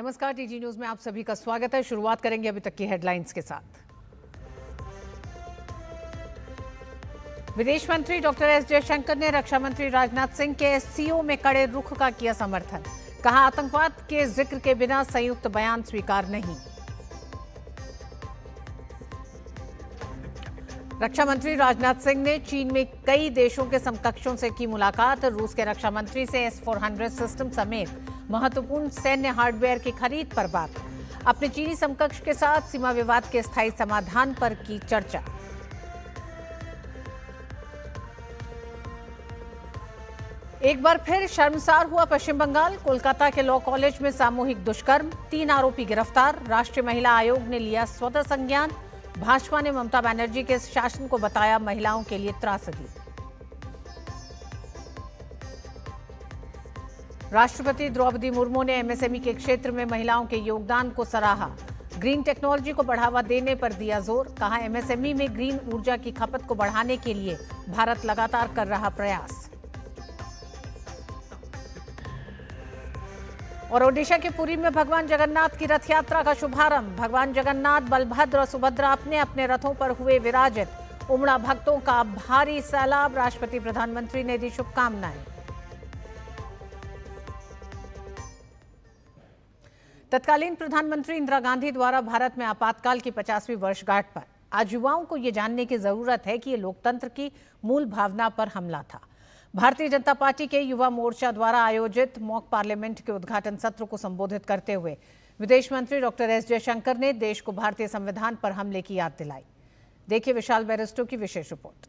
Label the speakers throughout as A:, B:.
A: नमस्कार, TG news में आप सभी का स्वागत है। शुरुआत करेंगे अभी तक की हेडलाइंस के साथ। विदेश मंत्री डॉक्टर एस जयशंकर ने रक्षा मंत्री राजनाथ सिंह के एससीओ में कड़े रुख का किया समर्थन। कहा, आतंकवाद के जिक्र के बिना संयुक्त बयान स्वीकार नहीं। रक्षा मंत्री राजनाथ सिंह ने चीन में कई देशों के समकक्षों से की मुलाकात। रूस के रक्षा मंत्री से S-400 सिस्टम समेत महत्वपूर्ण सैन्य हार्डवेयर की खरीद पर बात। अपने चीनी समकक्ष के साथ सीमा विवाद के स्थायी समाधान पर की चर्चा। एक बार फिर शर्मसार हुआ पश्चिम बंगाल। कोलकाता के लॉ कॉलेज में सामूहिक दुष्कर्म, 3 आरोपी गिरफ्तार। राष्ट्रीय महिला आयोग ने लिया स्वतः संज्ञान। भाजपा ने ममता बनर्जी के शासन को बताया महिलाओं के लिए त्रासदी। राष्ट्रपति द्रौपदी मुर्मू ने एमएसएमई के क्षेत्र में महिलाओं के योगदान को सराहा। ग्रीन टेक्नोलॉजी को बढ़ावा देने पर दिया जोर। कहा, एमएसएमई में ग्रीन ऊर्जा की खपत को बढ़ाने के लिए भारत लगातार कर रहा प्रयास। और ओडिशा के पुरी में भगवान जगन्नाथ की रथ यात्रा का शुभारंभ। भगवान जगन्नाथ, बलभद्र और सुभद्रा अपने अपने रथों पर हुए विराजित। उमड़ा भक्तों का भारी सैलाब। राष्ट्रपति प्रधानमंत्री ने दी शुभकामनाएं। तत्कालीन प्रधानमंत्री इंदिरा गांधी द्वारा भारत में आपातकाल की 50वीं वर्षगांठ पर आज युवाओं को ये जानने की जरूरत है कि ये लोकतंत्र की मूल भावना पर हमला था। भारतीय जनता पार्टी के युवा मोर्चा द्वारा आयोजित मॉक पार्लियामेंट के उद्घाटन सत्र को संबोधित करते हुए विदेश मंत्री डॉक्टर एस जयशंकर ने देश को भारतीय संविधान पर हमले की याद दिलाई। देखिए विशाल बैरिस्टो की विशेष रिपोर्ट।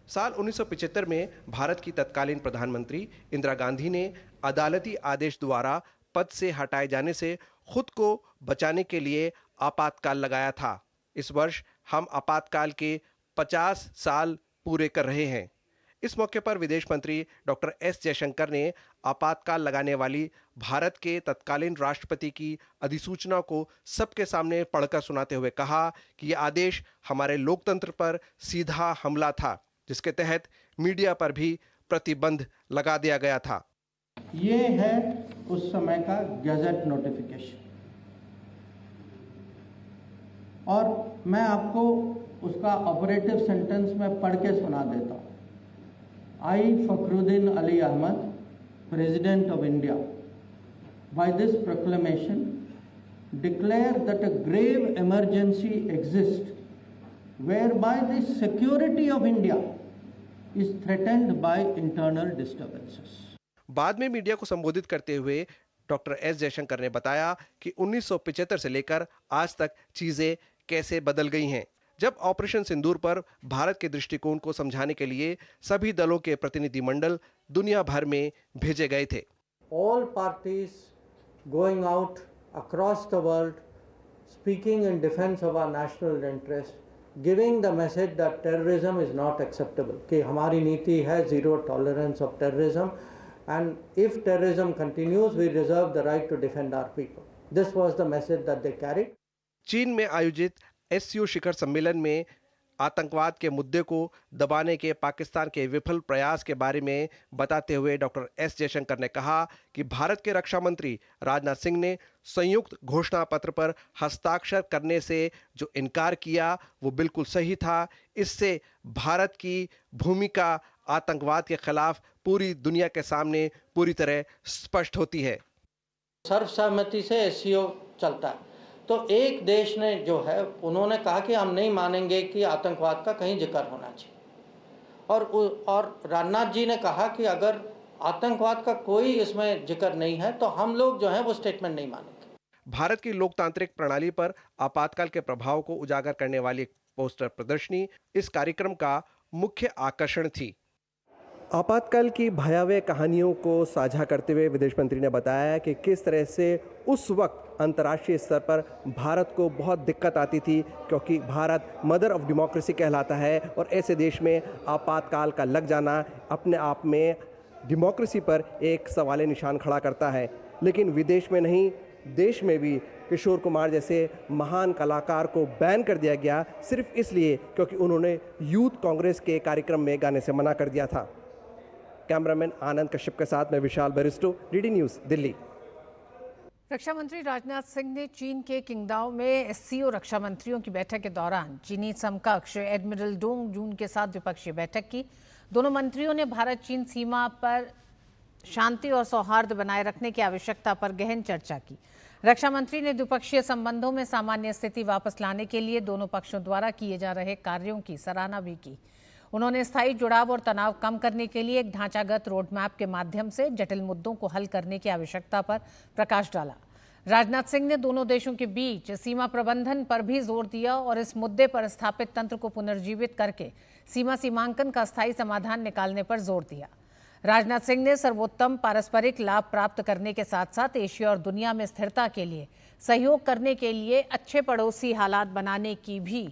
B: साल 1975 में भारत की तत्कालीन प्रधानमंत्री इंदिरा गांधी ने अदालती आदेश द्वारा पद से हटाए जाने से खुद को बचाने के लिए आपातकाल लगाया था। इस वर्ष हम आपातकाल के 50 साल पूरे कर रहे हैं। इस मौके पर विदेश मंत्री डॉक्टर एस जयशंकर ने आपातकाल लगाने वाली भारत के तत्कालीन राष्ट्रपति की अधिसूचना को सबके सामने पढ़कर सुनाते हुए कहा कि यह आदेश हमारे लोकतंत्र पर सीधा हमला था, जिसके तहत मीडिया पर भी प्रतिबंध लगा दिया गया था।
C: ये है उस समय का गैजेट नोटिफिकेशन, और मैं आपको उसका ऑपरेटिव सेंटेंस में पढ़ के सुना देता हूँ। I Fakhruddin Ali Ahmed, president of India, by this proclamation declare that a grave emergency exist whereby the security of India is threatened by internal disturbances.
B: बाद में मीडिया को संबोधित करते हुए डॉक्टर एस जयशंकर ने बताया कि 1975 से लेकर आज तक चीजें कैसे बदल गई हैं। जब ऑपरेशन सिंदूर पर भारत के दृष्टिकोण को समझाने के लिए सभी दलों के प्रतिनिधिमंडल दुनिया भर में भेजे गए थे।
D: All parties going out across the world, speaking in defense of our national interest, giving the message that terrorism is not acceptable, कि हमारी नीति है zero tolerance of terrorism, and if terrorism continues, we reserve the right to defend our people. This was the message that they carried.
B: चीन में आयोजित SCO शिखर सम्मेलन में आतंकवाद के मुद्दे को दबाने के पाकिस्तान के विफल प्रयास के बारे में बताते हुए डॉक्टर एस जयशंकर ने कहा कि भारत के रक्षा मंत्री राजनाथ सिंह ने संयुक्त घोषणा पत्र पर हस्ताक्षर करने से जो इनकार किया वो बिल्कुल सही था। इससे भारत की भूमिका आतंकवाद के खिलाफ पूरी दुनिया के सामने पूरी तरह स्पष्ट होती है।
D: सर्वसम्मति से एससीओ चलता है, तो एक देश ने जो है उन्होंने कहा कि हम नहीं मानेंगे कि आतंकवाद का कहीं जिक्र होना चाहिए, और राजनाथ जी ने कहा कि अगर आतंकवाद का कोई इसमें जिक्र नहीं है तो हम लोग जो है वो स्टेटमेंट नहीं मानेंगे।
B: भारत की लोकतांत्रिक प्रणाली पर आपातकाल के प्रभाव को उजागर करने वाली एक पोस्टर प्रदर्शनी इस कार्यक्रम का मुख्य आकर्षण थी। आपातकाल की भयावह कहानियों को साझा करते हुए विदेश मंत्री ने बताया कि किस तरह से उस वक्त अंतर्राष्ट्रीय स्तर पर भारत को बहुत दिक्कत आती थी, क्योंकि भारत मदर ऑफ डेमोक्रेसी कहलाता है और ऐसे देश में आपातकाल का लग जाना अपने आप में डेमोक्रेसी पर एक सवाल निशान खड़ा करता है। लेकिन विदेश में नहीं, देश में भी किशोर कुमार जैसे महान कलाकार को बैन कर दिया गया सिर्फ इसलिए क्योंकि उन्होंने यूथ कांग्रेस के कार्यक्रम में गाने से मना कर दिया था। कैमरामैन आनंद कश्यप के साथ मैं विशाल बैरिस्टो, डीडी न्यूज़, दिल्ली।
A: और रक्षा मंत्री राजनाथ सिंह ने चीन के किंगदाओ में एससीओ रक्षा मंत्रियों की बैठक के दौरान चीनी समकक्ष एडमिरल डोंग जून के साथ द्विपक्षीय बैठक की। दोनों मंत्रियों ने भारत चीन सीमा पर शांति और सौहार्द बनाए रखने की आवश्यकता पर गहन चर्चा की। रक्षा मंत्री ने द्विपक्षीय संबंधों में सामान्य स्थिति वापस लाने के लिए दोनों पक्षों द्वारा किए जा रहे कार्यों की सराहना भी की। उन्होंने स्थायी जुड़ाव और तनाव कम करने के लिए एक ढांचागत रोड मैप के माध्यम से जटिल मुद्दों को हल करने की आवश्यकता पर प्रकाश डाला। राजनाथ सिंह ने दोनों देशों के बीच सीमा प्रबंधन पर भी जोर दिया और इस मुद्दे पर स्थापित तंत्र को पुनर्जीवित करके सीमांकन का स्थायी समाधान निकालने पर जोर दिया। राजनाथ सिंह ने सर्वोत्तम पारस्परिक लाभ प्राप्त करने के साथ साथ एशिया और दुनिया में स्थिरता के लिए सहयोग करने के लिए अच्छे पड़ोसी हालात बनाने की भी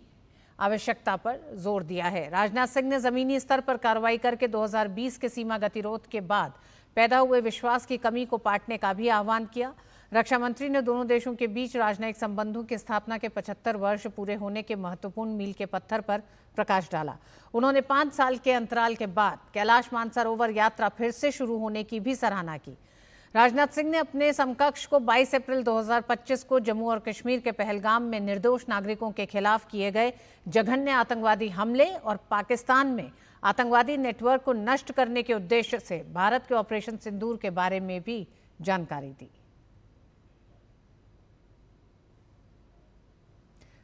A: आवश्यकता पर जोर दिया है। राजनाथ सिंह ने जमीनी स्तर पर कार्रवाई करके 2020 के सीमा गतिरोध के बाद पैदा हुए विश्वास की कमी को पाटने का भी आह्वान किया। रक्षा मंत्री ने दोनों देशों के बीच राजनयिक संबंधों की स्थापना के 75 वर्ष पूरे होने के महत्वपूर्ण मील के पत्थर पर प्रकाश डाला। उन्होंने 5 साल के अंतराल के बाद कैलाश मानसरोवर यात्रा फिर से शुरू होने की भी सराहना की। राजनाथ सिंह ने अपने समकक्ष को 22 अप्रैल 2025 को जम्मू और कश्मीर के पहलगाम में निर्दोष नागरिकों के खिलाफ किए गए जघन्य आतंकवादी हमले और पाकिस्तान में आतंकवादी नेटवर्क को नष्ट करने के उद्देश्य से भारत के ऑपरेशन सिंदूर के बारे में भी जानकारी दी।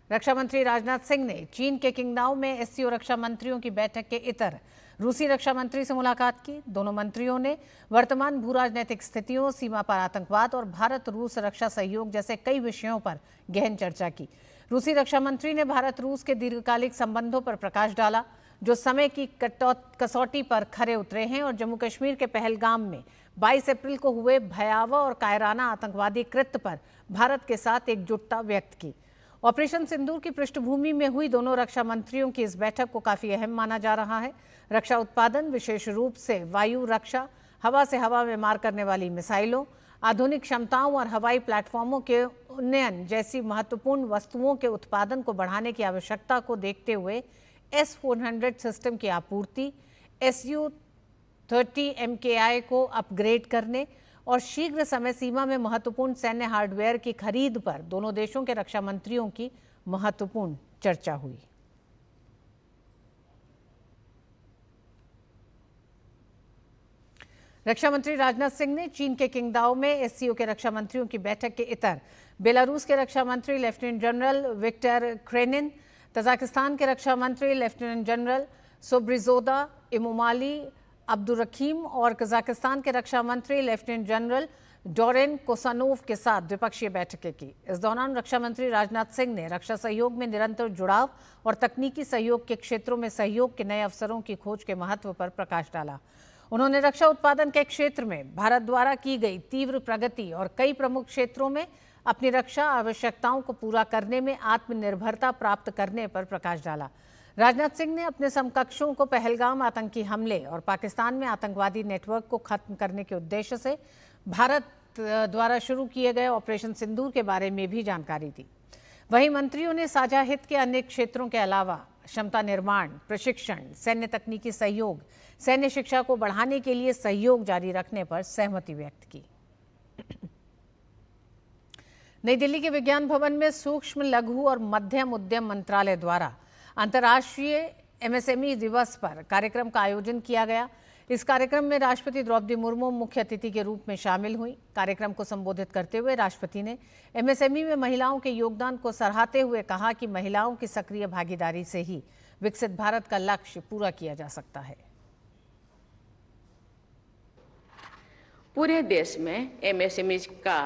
A: रक्षा मंत्री राजनाथ सिंह ने चीन के किंगदाओ में एससीओ रक्षा मंत्रियों की बैठक के इतर रूसी रक्षा मंत्री से मुलाकात की। दोनों मंत्रियों ने वर्तमान भू राजनीतिक स्थितियों, सीमा पर आतंकवाद और भारत रूस रक्षा सहयोग जैसे कई विषयों पर गहन चर्चा की। रूसी रक्षा मंत्री ने भारत रूस के दीर्घकालिक संबंधों पर प्रकाश डाला जो समय की कसौटी पर खरे उतरे हैं और जम्मू कश्मीर के पहलगाम में 22 अप्रैल को हुए भयावह और कायराना आतंकवादी कृत्य पर भारत के साथ एकजुटता व्यक्त की। ऑपरेशन सिंदूर की पृष्ठभूमि में हुई दोनों रक्षा मंत्रियों की इस बैठक को काफी अहम माना जा रहा है। रक्षा उत्पादन, विशेष रूप से वायु रक्षा, हवा से हवा में मार करने वाली मिसाइलों, आधुनिक क्षमताओं और हवाई प्लेटफॉर्मों के उन्नयन जैसी महत्वपूर्ण वस्तुओं के उत्पादन को बढ़ाने की आवश्यकता को देखते हुए S-400 सिस्टम की आपूर्ति, Su-30 MKI को अपग्रेड करने और शीघ्र समय सीमा में महत्वपूर्ण सैन्य हार्डवेयर की खरीद पर दोनों देशों के रक्षा मंत्रियों की महत्वपूर्ण चर्चा हुई। रक्षा मंत्री राजनाथ सिंह ने चीन के किंगदाओ में एससीओ के रक्षा मंत्रियों की बैठक के इतर बेलारूस के रक्षा मंत्री लेफ्टिनेंट जनरल विक्टर क्रेनिन, तजाकिस्तान के रक्षा मंत्री लेफ्टिनेंट जनरल सोब्रिजोदा इमोमाली अब्दुर्रखीम और कजाकिस्तान के रक्षा मंत्री लेफ्टिनेंट जनरल डोरेन कोसानोव के साथ द्विपक्षीय बैठकें की। इस दौरान रक्षा मंत्री राजनाथ सिंह ने रक्षा सहयोग में निरंतर जुड़ाव और तकनीकी सहयोग के क्षेत्रों में सहयोग के नए अवसरों की खोज के महत्व पर प्रकाश डाला। उन्होंने रक्षा उत्पादन के क्षेत्र में भारत द्वारा की गई तीव्र प्रगति और कई प्रमुख क्षेत्रों में अपनी रक्षा आवश्यकताओं को पूरा करने में आत्मनिर्भरता प्राप्त करने पर प्रकाश डाला। राजनाथ सिंह ने अपने समकक्षों को पहलगाम आतंकी हमले और पाकिस्तान में आतंकवादी नेटवर्क को खत्म करने के उद्देश्य से भारत द्वारा शुरू किए गए ऑपरेशन सिंदूर के बारे में भी जानकारी दी। वहीं मंत्रियों ने साझा हित के अन्य क्षेत्रों के अलावा क्षमता निर्माण, प्रशिक्षण, सैन्य तकनीकी सहयोग, सैन्य शिक्षा को बढ़ाने के लिए सहयोग जारी रखने पर सहमति व्यक्त की। नई दिल्ली के विज्ञान भवन में सूक्ष्म, लघु और मध्यम उद्यम मंत्रालय द्वारा अंतर्राष्ट्रीय एमएसएमई दिवस पर कार्यक्रम का आयोजन किया गया। इस कार्यक्रम में राष्ट्रपति द्रौपदी मुर्मू मुख्य अतिथि के रूप में शामिल हुई। कार्यक्रम को संबोधित करते हुए राष्ट्रपति ने एमएसएमई में महिलाओं के योगदान को सराहते हुए कहा कि महिलाओं की सक्रिय भागीदारी से ही विकसित भारत का लक्ष्य पूरा किया जा सकता है।
E: पूरे देश में एमएसएमई का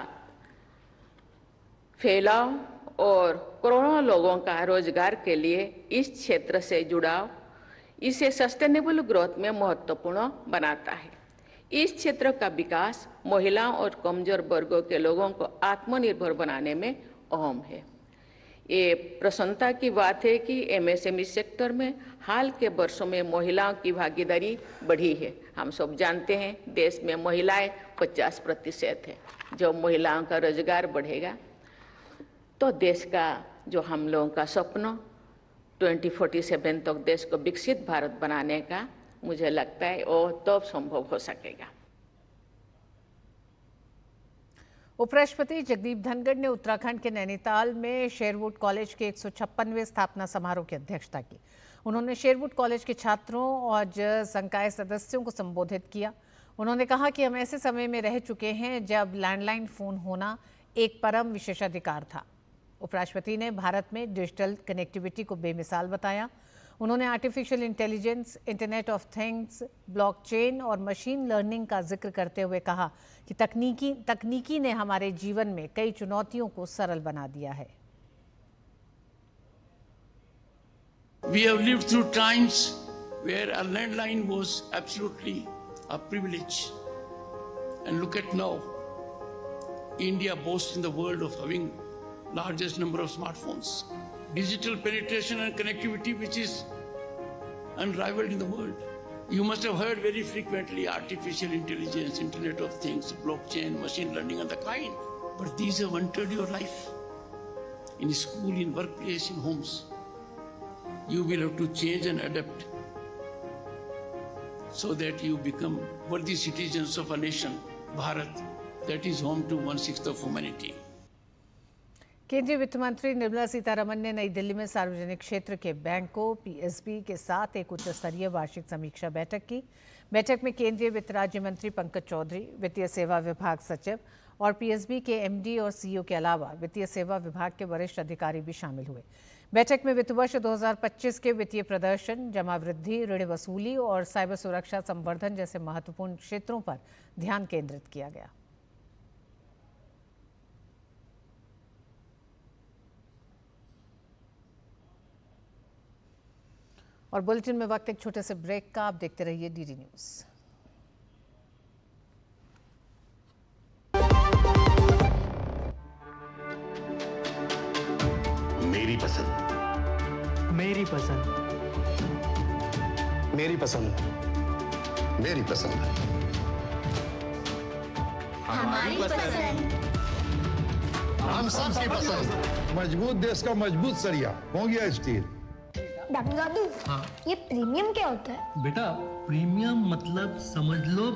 E: फैलाव और करोड़ों लोगों का रोजगार के लिए इस क्षेत्र से जुड़ाव इसे सस्टेनेबल ग्रोथ में महत्वपूर्ण बनाता है। इस क्षेत्र का विकास महिलाओं और कमजोर वर्गों के लोगों को आत्मनिर्भर बनाने में अहम है। ये प्रसन्नता की बात है कि एमएसएमई सेक्टर में हाल के वर्षों में महिलाओं की भागीदारी बढ़ी है। हम सब जानते हैं देश में महिलाएं 50% है। जब महिलाओं का रोजगार बढ़ेगा तो देश का जो हम लोगों का सपना 2047 तक देश को विकसित भारत बनाने का मुझे लगता है वो तब संभव हो सकेगा।
A: उपराष्ट्रपति जगदीप धनखड़ ने उत्तराखंड के नैनीताल में शेरवुड कॉलेज के 156वें स्थापना समारोह की अध्यक्षता की। उन्होंने शेरवुड कॉलेज के छात्रों और संकाय सदस्यों को संबोधित किया। उन्होंने कहा कि हम ऐसे समय में रह चुके हैं जब लैंडलाइन फोन होना एक परम विशेषाधिकार था। उपराष्ट्रपति ने भारत में डिजिटल कनेक्टिविटी को बेमिसाल बताया। उन्होंने artificial intelligence, internet of things, blockchain और मशीन लर्निंग का जिक्र करते हुए कहा कि तकनीकी ने हमारे जीवन में कई चुनौतियों को सरल बना दिया है।
F: We have lived through times where a landline was absolutely a privilege. And look at now, India boasts in the world of having largest number of smartphones. Digital penetration and connectivity which is unrivaled in the world. You must have heard very frequently artificial intelligence, Internet of Things, blockchain, machine learning and the kind. But these have entered your life. In school, in workplace, in homes. You will have to change and adapt so that you become worthy citizens of a nation, Bharat, that is home to 1/6 of humanity.
A: केंद्रीय वित्त मंत्री निर्मला सीतारमण ने नई दिल्ली में सार्वजनिक क्षेत्र के बैंकों पीएसबी के साथ एक उच्च स्तरीय वार्षिक समीक्षा बैठक की। बैठक में केंद्रीय वित्त राज्य मंत्री पंकज चौधरी, वित्तीय सेवा विभाग सचिव और पीएसबी के एमडी और सीईओ के अलावा वित्तीय सेवा विभाग के वरिष्ठ अधिकारी भी शामिल हुए। बैठक में वित्त वर्ष 2025 के वित्तीय प्रदर्शन, जमा वृद्धि, ऋण वसूली और साइबर सुरक्षा संवर्धन जैसे महत्वपूर्ण क्षेत्रों पर ध्यान केंद्रित किया गया। और बुलेटिन में वक्त एक छोटे से ब्रेक का। आप देखते रहिए डीडी न्यूज़।
G: मेरी पसंद,
H: मेरी पसंद,
G: मेरी पसंद, मेरी पसंद,
I: हमारी पसंद,
G: हम सबकी पसंद।
J: मजबूत देश का मजबूत सरिया हो गया स्टील।
I: डॉक्टर दादू, ये प्रीमियम क्या होता है?
H: बेटा प्रीमियम मतलब समझ लो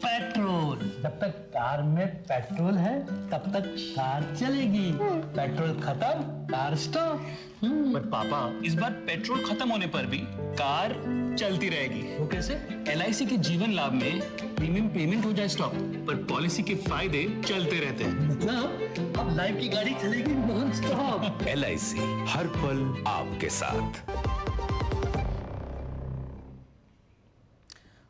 H: पेट्रोल। जब तक कार में पेट्रोल है तब तक कार चलेगी, पेट्रोल खत्म कार स्टॉप।
K: पर पापा, इस बार पेट्रोल खत्म होने पर भी कार चलती रहेगी।
H: वो कैसे?
K: LIC के जीवन लाभ में प्रीमियम पेमेंट हो जाए स्टॉप, पर पॉलिसी के फायदे चलते रहते हैं।
H: मतलब अब लाइफ की गाड़ी चलेगी नॉन स्टॉप।
L: LIC हर पल आपके साथ।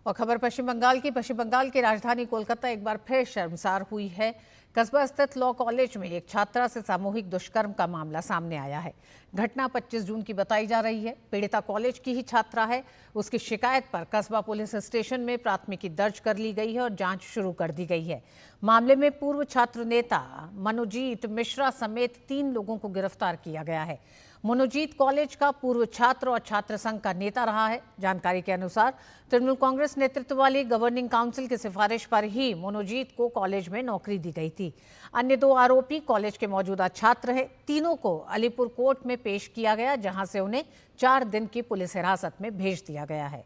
A: और खबर पश्चिम बंगाल की। पश्चिम बंगाल की राजधानी कोलकाता एक बार फिर शर्मसार हुई है। कस्बा स्थित लॉ कॉलेज में एक छात्रा से सामूहिक दुष्कर्म का मामला सामने आया है। घटना 25 जून की बताई जा रही है। पीड़िता कॉलेज की ही छात्रा है। उसकी शिकायत पर कस्बा पुलिस स्टेशन में प्राथमिकी दर्ज कर ली गई है और जांच शुरू कर दी गई है। मामले में पूर्व छात्र नेता मनोजीत मिश्रा समेत 3 लोगों को गिरफ्तार किया गया है। मनोजीत कॉलेज का पूर्व छात्र और छात्र संघ का नेता रहा है। जानकारी के अनुसार तृणमूल कांग्रेस नेतृत्व वाली गवर्निंग काउंसिल की सिफारिश पर ही मनोजीत को कॉलेज में नौकरी दी गई थी। अन्य 2 आरोपी कॉलेज के मौजूदा छात्र हैं। तीनों को अलीपुर कोर्ट में पेश किया गया, जहां से उन्हें 4 दिन की पुलिस हिरासत में भेज दिया गया है।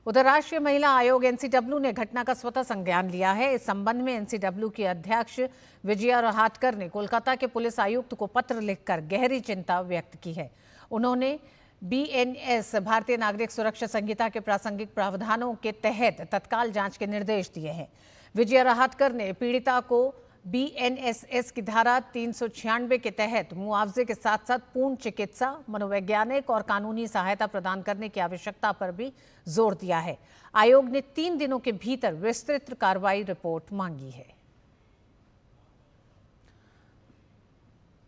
A: उधर राष्ट्रीय महिला आयोग NCW ने घटना का स्वतः संज्ञान लिया है। इस संबंध में NCW की अध्यक्ष विजया रहाटकर ने कोलकाता के पुलिस आयुक्त को पत्र लिखकर गहरी चिंता व्यक्त की है। उन्होंने BNS भारतीय नागरिक सुरक्षा संहिता के प्रासंगिक प्रावधानों के तहत तत्काल जांच के निर्देश दिए हैं। विजया रहाटकर ने पीड़िता को BNSS की धारा 396 के तहत मुआवजे के साथ साथ पूर्ण चिकित्सा, मनोवैज्ञानिक और कानूनी सहायता प्रदान करने की आवश्यकता पर भी जोर दिया है। आयोग ने 3 दिनों के भीतर विस्तृत कार्रवाई रिपोर्ट मांगी है।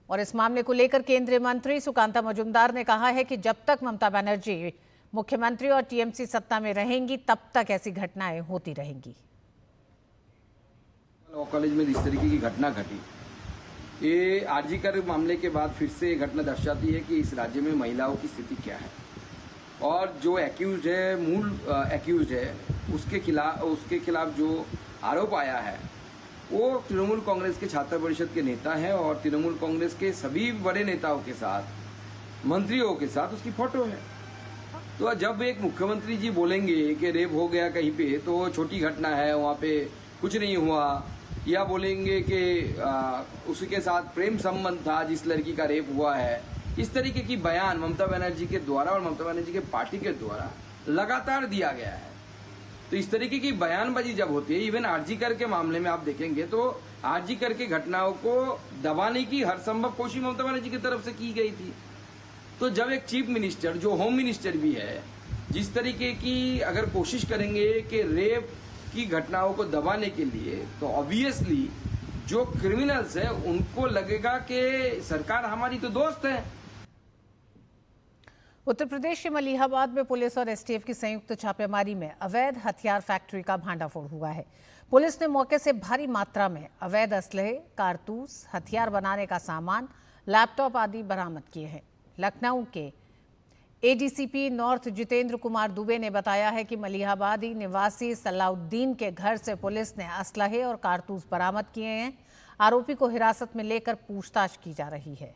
A: और इस मामले को लेकर केंद्रीय मंत्री सुकांता मजूमदार ने कहा है कि जब तक ममता बनर्जी मुख्यमंत्री और TMC सत्ता में रहेंगी तब तक ऐसी घटनाएं होती रहेंगी।
M: लॉ कॉलेज में इस तरीके की घटना घटी, ये आरजीकर मामले के बाद फिर से ये घटना दर्शाती है कि इस राज्य में महिलाओं की स्थिति क्या है। और जो एक्यूज है, मूल एक्यूज है, उसके खिलाफ जो आरोप आया है वो तृणमूल कांग्रेस के छात्र परिषद के नेता है और तृणमूल कांग्रेस के सभी बड़े नेताओं के साथ, मंत्रियों के साथ उसकी फोटो है। तो जब एक मुख्यमंत्री जी बोलेंगे कि रेप हो गया कहीं पे तो छोटी घटना है, वहाँ पे कुछ नहीं हुआ, या बोलेंगे कि उसके साथ प्रेम संबंध था जिस लड़की का रेप हुआ है, इस तरीके की बयान ममता बनर्जी के द्वारा और ममता बनर्जी के पार्टी के द्वारा लगातार दिया गया है। तो इस तरीके की बयानबाजी जब होती है, इवन आरजीकर के मामले में आप देखेंगे तो आरजीकर के घटनाओं को दबाने की हर संभव कोशिश ममता बनर्जी की तरफ से की गई थी। तो जब एक चीफ मिनिस्टर जो होम मिनिस्टर भी है, जिस तरीके की अगर कोशिश करेंगे कि रेप की घटनाओं को दबाने के लिए, तो ऑब्वियसली जो क्रिमिनल्स है उनको लगेगा कि सरकार हमारी तो दोस्त है।
A: उत्तर प्रदेश के मलिहाबाद में पुलिस और एसटीएफ की संयुक्त छापेमारी में अवैध हथियार फैक्ट्री का भांडाफोड़ हुआ है। पुलिस ने मौके से भारी मात्रा में अवैध असलहे, कारतूस, हथियार बनाने का सामान, लैपटॉप आदि बरामद किए हैं। लखनऊ के एडीसीपी नॉर्थ जितेंद्र कुमार दुबे ने बताया है कि मलिहाबादी निवासी सलाउद्दीन के घर से पुलिस ने असलहे और कारतूस बरामद किए हैं। आरोपी को हिरासत में लेकर पूछताछ की जा रही है।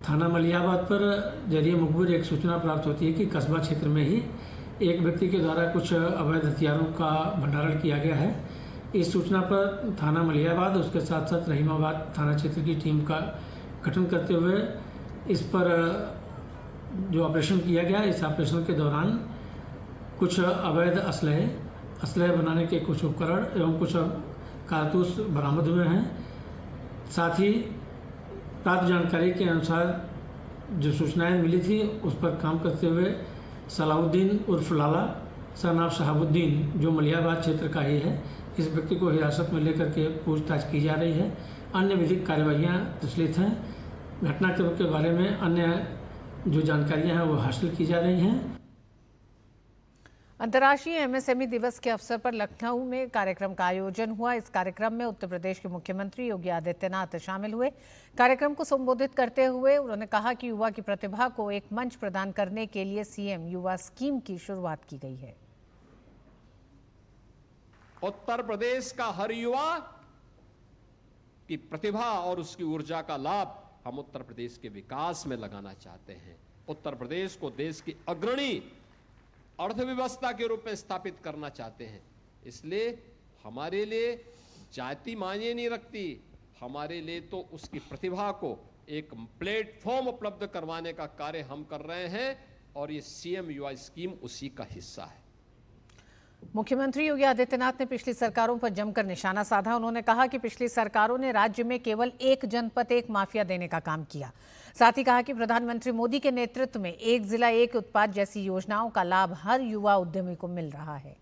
N: थाना मलिहाबाद पर जरिए मुखबिर एक सूचना प्राप्त होती है कि कस्बा क्षेत्र में ही एक व्यक्ति के द्वारा कुछ अवैध हथियारों का भंडारण किया गया है। इस सूचना पर थाना मलिहाबाद उसके साथ साथ रहीमाबाद थाना क्षेत्र की टीम का गठन करते हुए इस पर जो ऑपरेशन किया गया, इस ऑपरेशन के दौरान कुछ अवैध असलहे बनाने के कुछ उपकरण एवं कुछ कारतूस बरामद हुए हैं। साथ ही प्राप्त जानकारी के अनुसार जो सूचनाएं मिली थी उस पर काम करते हुए सलाउद्दीन उर्फ लाला सन ऑफ शहाबुद्दीन जो मलिहाबाद क्षेत्र का ही है, इस व्यक्ति को हिरासत में लेकर के पूछताछ की जा रही है। अन्य विधिक कार्यवाहियाँ प्रचलित हैं। घटनाक्रम के बारे में अन्य जो जानकारियाँ हैं वो हासिल की जा रही हैं।
A: अंतर्राष्ट्रीय एमएसएमई दिवस के अवसर पर लखनऊ में कार्यक्रम का आयोजन हुआ। इस कार्यक्रम में उत्तर प्रदेश के मुख्यमंत्री योगी आदित्यनाथ शामिल हुए। कार्यक्रम को संबोधित करते हुए उन्होंने कहा कि युवा की प्रतिभा को एक मंच प्रदान करने के लिए सीएम युवा स्कीम की शुरुआत की गई है।
O: उत्तर प्रदेश का हर युवा की प्रतिभा और उसकी ऊर्जा का लाभ हम उत्तर प्रदेश के विकास में लगाना चाहते हैं। उत्तर प्रदेश को देश की अग्रणी अर्थव्यवस्था के रूप में स्थापित करना चाहते हैं। इसलिए हमारे लिए जाति मायने नहीं रखती, हमारे लिए तो उसकी प्रतिभा को एक प्लेटफॉर्म उपलब्ध करवाने का कार्य हम कर रहे हैं और ये सीएम युवा स्कीम उसी का हिस्सा है।
A: मुख्यमंत्री योगी आदित्यनाथ ने पिछली सरकारों पर जमकर निशाना साधा। उन्होंने कहा कि पिछली सरकारों ने राज्य में केवल एक जनपद एक माफिया देने का काम किया। साथ ही कहा कि प्रधानमंत्री मोदी के नेतृत्व में एक जिला एक उत्पाद जैसी योजनाओं का लाभ हर युवा उद्यमी को मिल रहा है।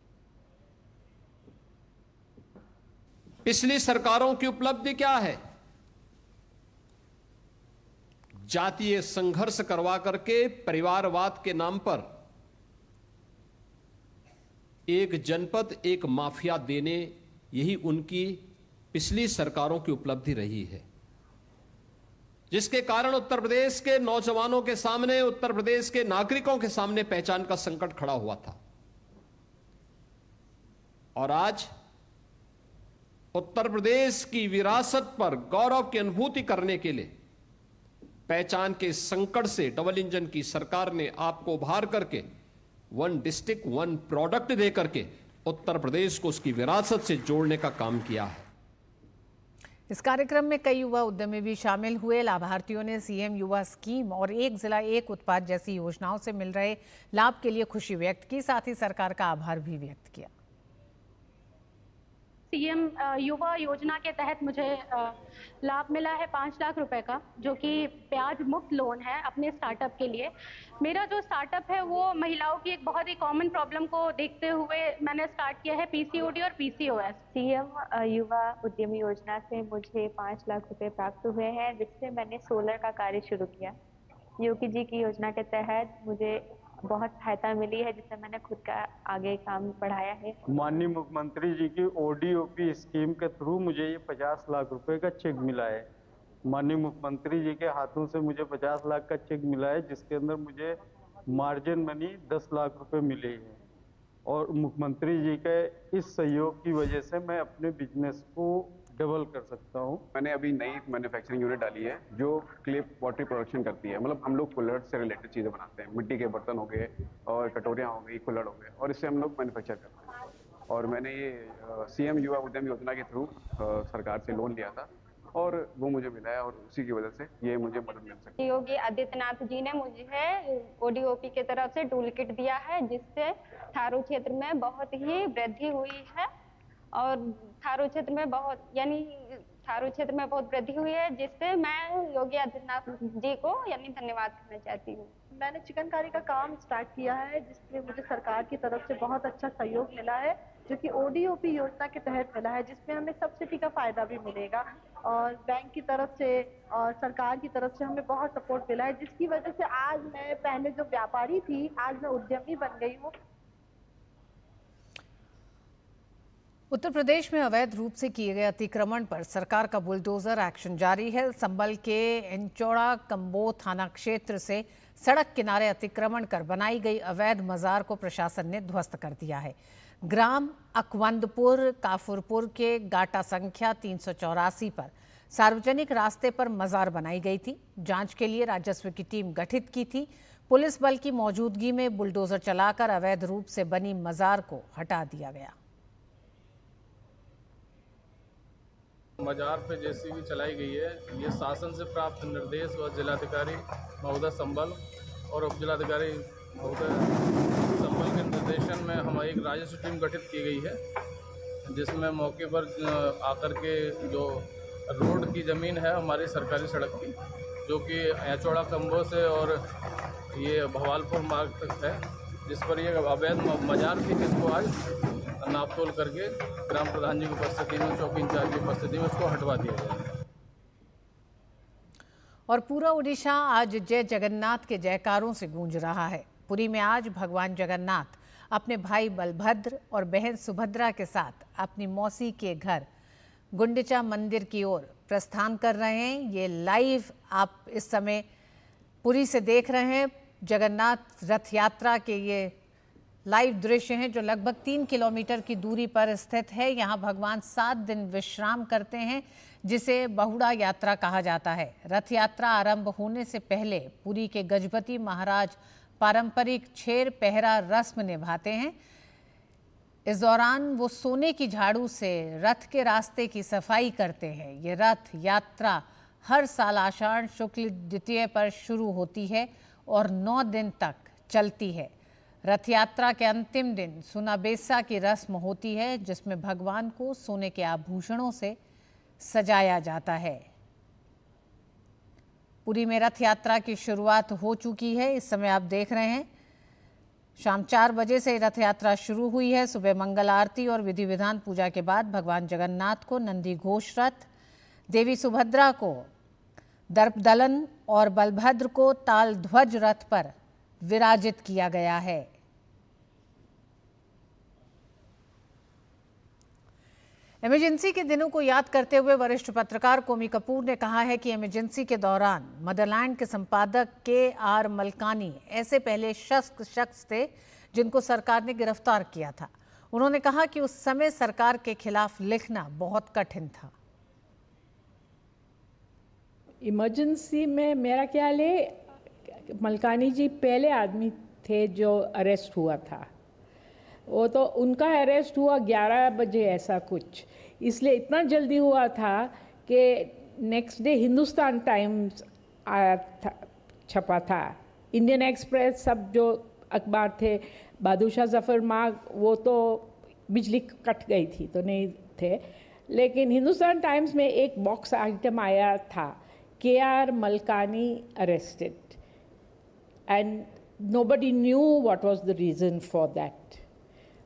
O: पिछली सरकारों की उपलब्धि क्या है? जातीय संघर्ष करवा करके परिवारवाद के नाम पर एक जनपद एक माफिया देने, यही उनकी पिछली सरकारों की उपलब्धि रही है, जिसके कारण उत्तर प्रदेश के नौजवानों के सामने, उत्तर प्रदेश के नागरिकों के सामने पहचान का संकट खड़ा हुआ था। और आज उत्तर प्रदेश की विरासत पर गौरव की अनुभूति करने के लिए पहचान के संकट से डबल इंजन की सरकार ने आपको उभार करके वन डिस्ट्रिक्ट वन प्रोडक्ट दे करके उत्तर प्रदेश को उसकी विरासत से जोड़ने का काम किया है।
A: इस कार्यक्रम में कई युवा उद्यमी भी शामिल हुए। लाभार्थियों ने सीएम युवा स्कीम और एक जिला एक उत्पाद जैसी योजनाओं से मिल रहे लाभ के लिए खुशी व्यक्त की, साथ ही सरकार का आभार भी व्यक्त किया।
P: सीएम युवा योजना के तहत मुझे लाभ मिला है 5 लाख रुपए का, जो कि ब्याज मुक्त लोन है अपने स्टार्टअप के लिए। मेरा जो स्टार्टअप है वो महिलाओं की एक बहुत ही कॉमन प्रॉब्लम को देखते हुए मैंने स्टार्ट किया है, पीसीओडी और पीसीओएस।
Q: सीएम युवा उद्यमी योजना से मुझे 5 लाख रुपए प्राप्त हुए हैं, जिससे मैंने सोलर का कार्य शुरू किया। योगी जी की योजना के तहत मुझे बहुत सहायता मिली है, जिससे मैंने खुद का आगे काम बढ़ाया है।
R: माननीय मुख्यमंत्री जी की ओडीओपी स्कीम के थ्रू मुझे ये 50 लाख रुपए का चेक मिला है। माननीय मुख्यमंत्री जी के हाथों से मुझे 50 लाख का चेक मिला है, जिसके अंदर मुझे मार्जिन मनी 10 लाख रुपए मिले हैं। और मुख्यमंत्री जी के इस सहयोग की वजह से मैं अपने बिजनेस को डबल कर सकता हूँ।
S: मैंने अभी नई मैन्युफैक्चरिंग यूनिट डाली है जो क्ले पॉटरी प्रोडक्शन करती है। मतलब हम लोग कुल्हड़ से रिलेटेड चीज़ें बनाते हैं, मिट्टी के बर्तन हो गए और कटोरियाँ हो गई, कुल्हड़ हो गए, और इससे हम लोग मैन्युफैक्चर करते हैं। और मैंने ये CM युवा उद्यम योजना के थ्रू सरकार से लोन लिया था और वो मुझे मिला है, और उसी की वजह से ये मुझे मदद मिल सकती है।
Q: योगी आदित्यनाथ जी ने मुझे ODOP की तरफ से टूल किट दिया है, जिससे थारू क्षेत्र में बहुत ही वृद्धि हुई है और थारू क्षेत्र में बहुत वृद्धि हुई है, जिससे मैं योगी आदित्यनाथ जी को धन्यवाद करना चाहती हूँ।
T: मैंने चिकनकारी का काम स्टार्ट किया है, जिसमें मुझे सरकार की तरफ से बहुत अच्छा सहयोग मिला है, जो कि ODOP योजना के तहत मिला है, जिसमें हमें सब्सिडी का फायदा भी मिलेगा और बैंक की तरफ से और सरकार की तरफ से हमें बहुत सपोर्ट मिला है, जिसकी वजह से आज मैं पहले जो व्यापारी थी, आज मैं उद्यमी बन गई हूँ।
A: उत्तर प्रदेश में अवैध रूप से किए गए अतिक्रमण पर सरकार का बुलडोजर एक्शन जारी है। संभल के इंचौड़ा कंबो थाना क्षेत्र से सड़क किनारे अतिक्रमण कर बनाई गई अवैध मजार को प्रशासन ने ध्वस्त कर दिया है। ग्राम अकवंदपुर काफुरपुर के गाटा संख्या 384 पर सार्वजनिक रास्ते पर मजार बनाई गई थी। जांच के लिए राजस्व की टीम गठित की थी। पुलिस बल की मौजूदगी में बुलडोजर चलाकर अवैध रूप से बनी मजार को हटा दिया गया।
U: मजार पे JCB चलाई गई है। ये शासन से प्राप्त निर्देश व जिलाधिकारी महोदय संभल और उप जिलाधिकारी महोदय संभल के निर्देशन में हमारी एक राजस्व टीम गठित की गई है, जिसमें मौके पर आकर के जो रोड की ज़मीन है हमारी सरकारी सड़क की, जो कि इंचौड़ा कंबो से और ये भवालपुर मार्ग तक है, जिस पर ये अवैध मजार थी, जिसको आज नापतोल करके ग्राम प्रधान जी की उपस्थिति में, चौकी इंचार्ज की उपस्थिति में उसको हटवा दिया गया।
A: और पूरा उड़ीसा आज जय जगन्नाथ के जयकारों से गूंज रहा है। पुरी में आज भगवान जगन्नाथ अपने भाई बलभद्र और बहन सुभद्रा के साथ अपनी मौसी के घर गुंडिचा मंदिर की ओर प्रस्थान कर रहे हैं। ये लाइव आप इस समय पुरी से देख रहे हैं। जगन्नाथ रथ यात्रा के ये लाइव दृश्य हैं जो लगभग 3 किलोमीटर की दूरी पर स्थित है। यहाँ भगवान 7 दिन विश्राम करते हैं, जिसे बहुड़ा यात्रा कहा जाता है। रथ यात्रा आरंभ होने से पहले पुरी के गजपति महाराज पारंपरिक छेर पहरा रस्म निभाते हैं। इस दौरान वो सोने की झाड़ू से रथ के रास्ते की सफाई करते हैं। ये रथ यात्रा हर साल आषाढ़ शुक्ल द्वितीय पर शुरू होती है और 9 दिन तक चलती है। रथ यात्रा के अंतिम दिन सुनाबेसा की रस्म होती है, जिसमें भगवान को सोने के आभूषणों से सजाया जाता है। पुरी में रथ यात्रा की शुरुआत हो चुकी है। इस समय आप देख रहे हैं शाम 4 बजे से रथ यात्रा शुरू हुई है। सुबह मंगल आरती और विधि विधान पूजा के बाद भगवान जगन्नाथ को नंदी घोष रथ, देवी सुभद्रा को दर्पदलन और बलभद्र को ताल ध्वज रथ पर विराजित किया गया है। इमरजेंसी के दिनों को याद करते हुए वरिष्ठ पत्रकार कोमी कपूर ने कहा है कि इमरजेंसी के दौरान मदरलैंड के संपादक KR मलकानी ऐसे पहले शख्स थे जिनको सरकार ने गिरफ्तार किया था। उन्होंने कहा कि उस समय सरकार के खिलाफ लिखना बहुत कठिन था।
V: इमरजेंसी में मेरा ख्याल है मलकानी जी पहले आदमी थे जो अरेस्ट हुआ था। वो तो उनका अरेस्ट हुआ 11 बजे ऐसा कुछ, इसलिए इतना जल्दी हुआ था कि नेक्स्ट डे हिंदुस्तान टाइम्स आया था, छपा था। इंडियन एक्सप्रेस सब जो अखबार थे, बहादुर जफर मार्ग, वो तो बिजली कट गई थी तो नहीं थे। लेकिन हिंदुस्तान टाइम्स में एक बॉक्स आइटम आया था, KR Malkani arrested, and nobody knew what was the reason for that.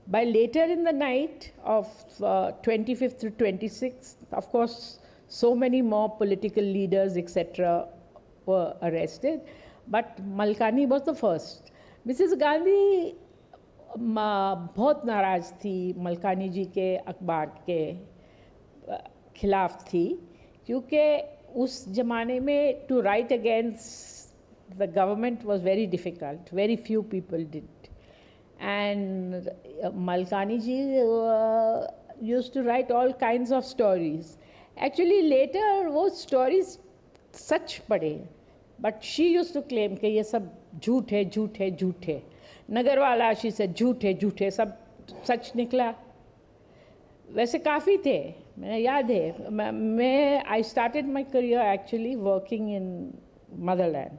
V: By later in the night of 25th to 26th, of course, so many more political leaders, etc., were arrested, but Malkani was the first. Mrs. Gandhi बहुत नाराज़ थी मलकानी जी के अखबार के खिलाफ थी, क्योंकि उस ज़माने में to write against the government was very difficult. Very few people did. And Malkani ji used to write all kinds of stories. Actually later वो स्टोरीज सच पड़े, but she use to claim कि ये सब झूठ है, झूठ है, झूठ है। नगरवाला शी से झूठ है, झूठ है, सब सच निकला। वैसे काफ़ी थे, मैं याद है, मैं I started my career actually working in Motherland.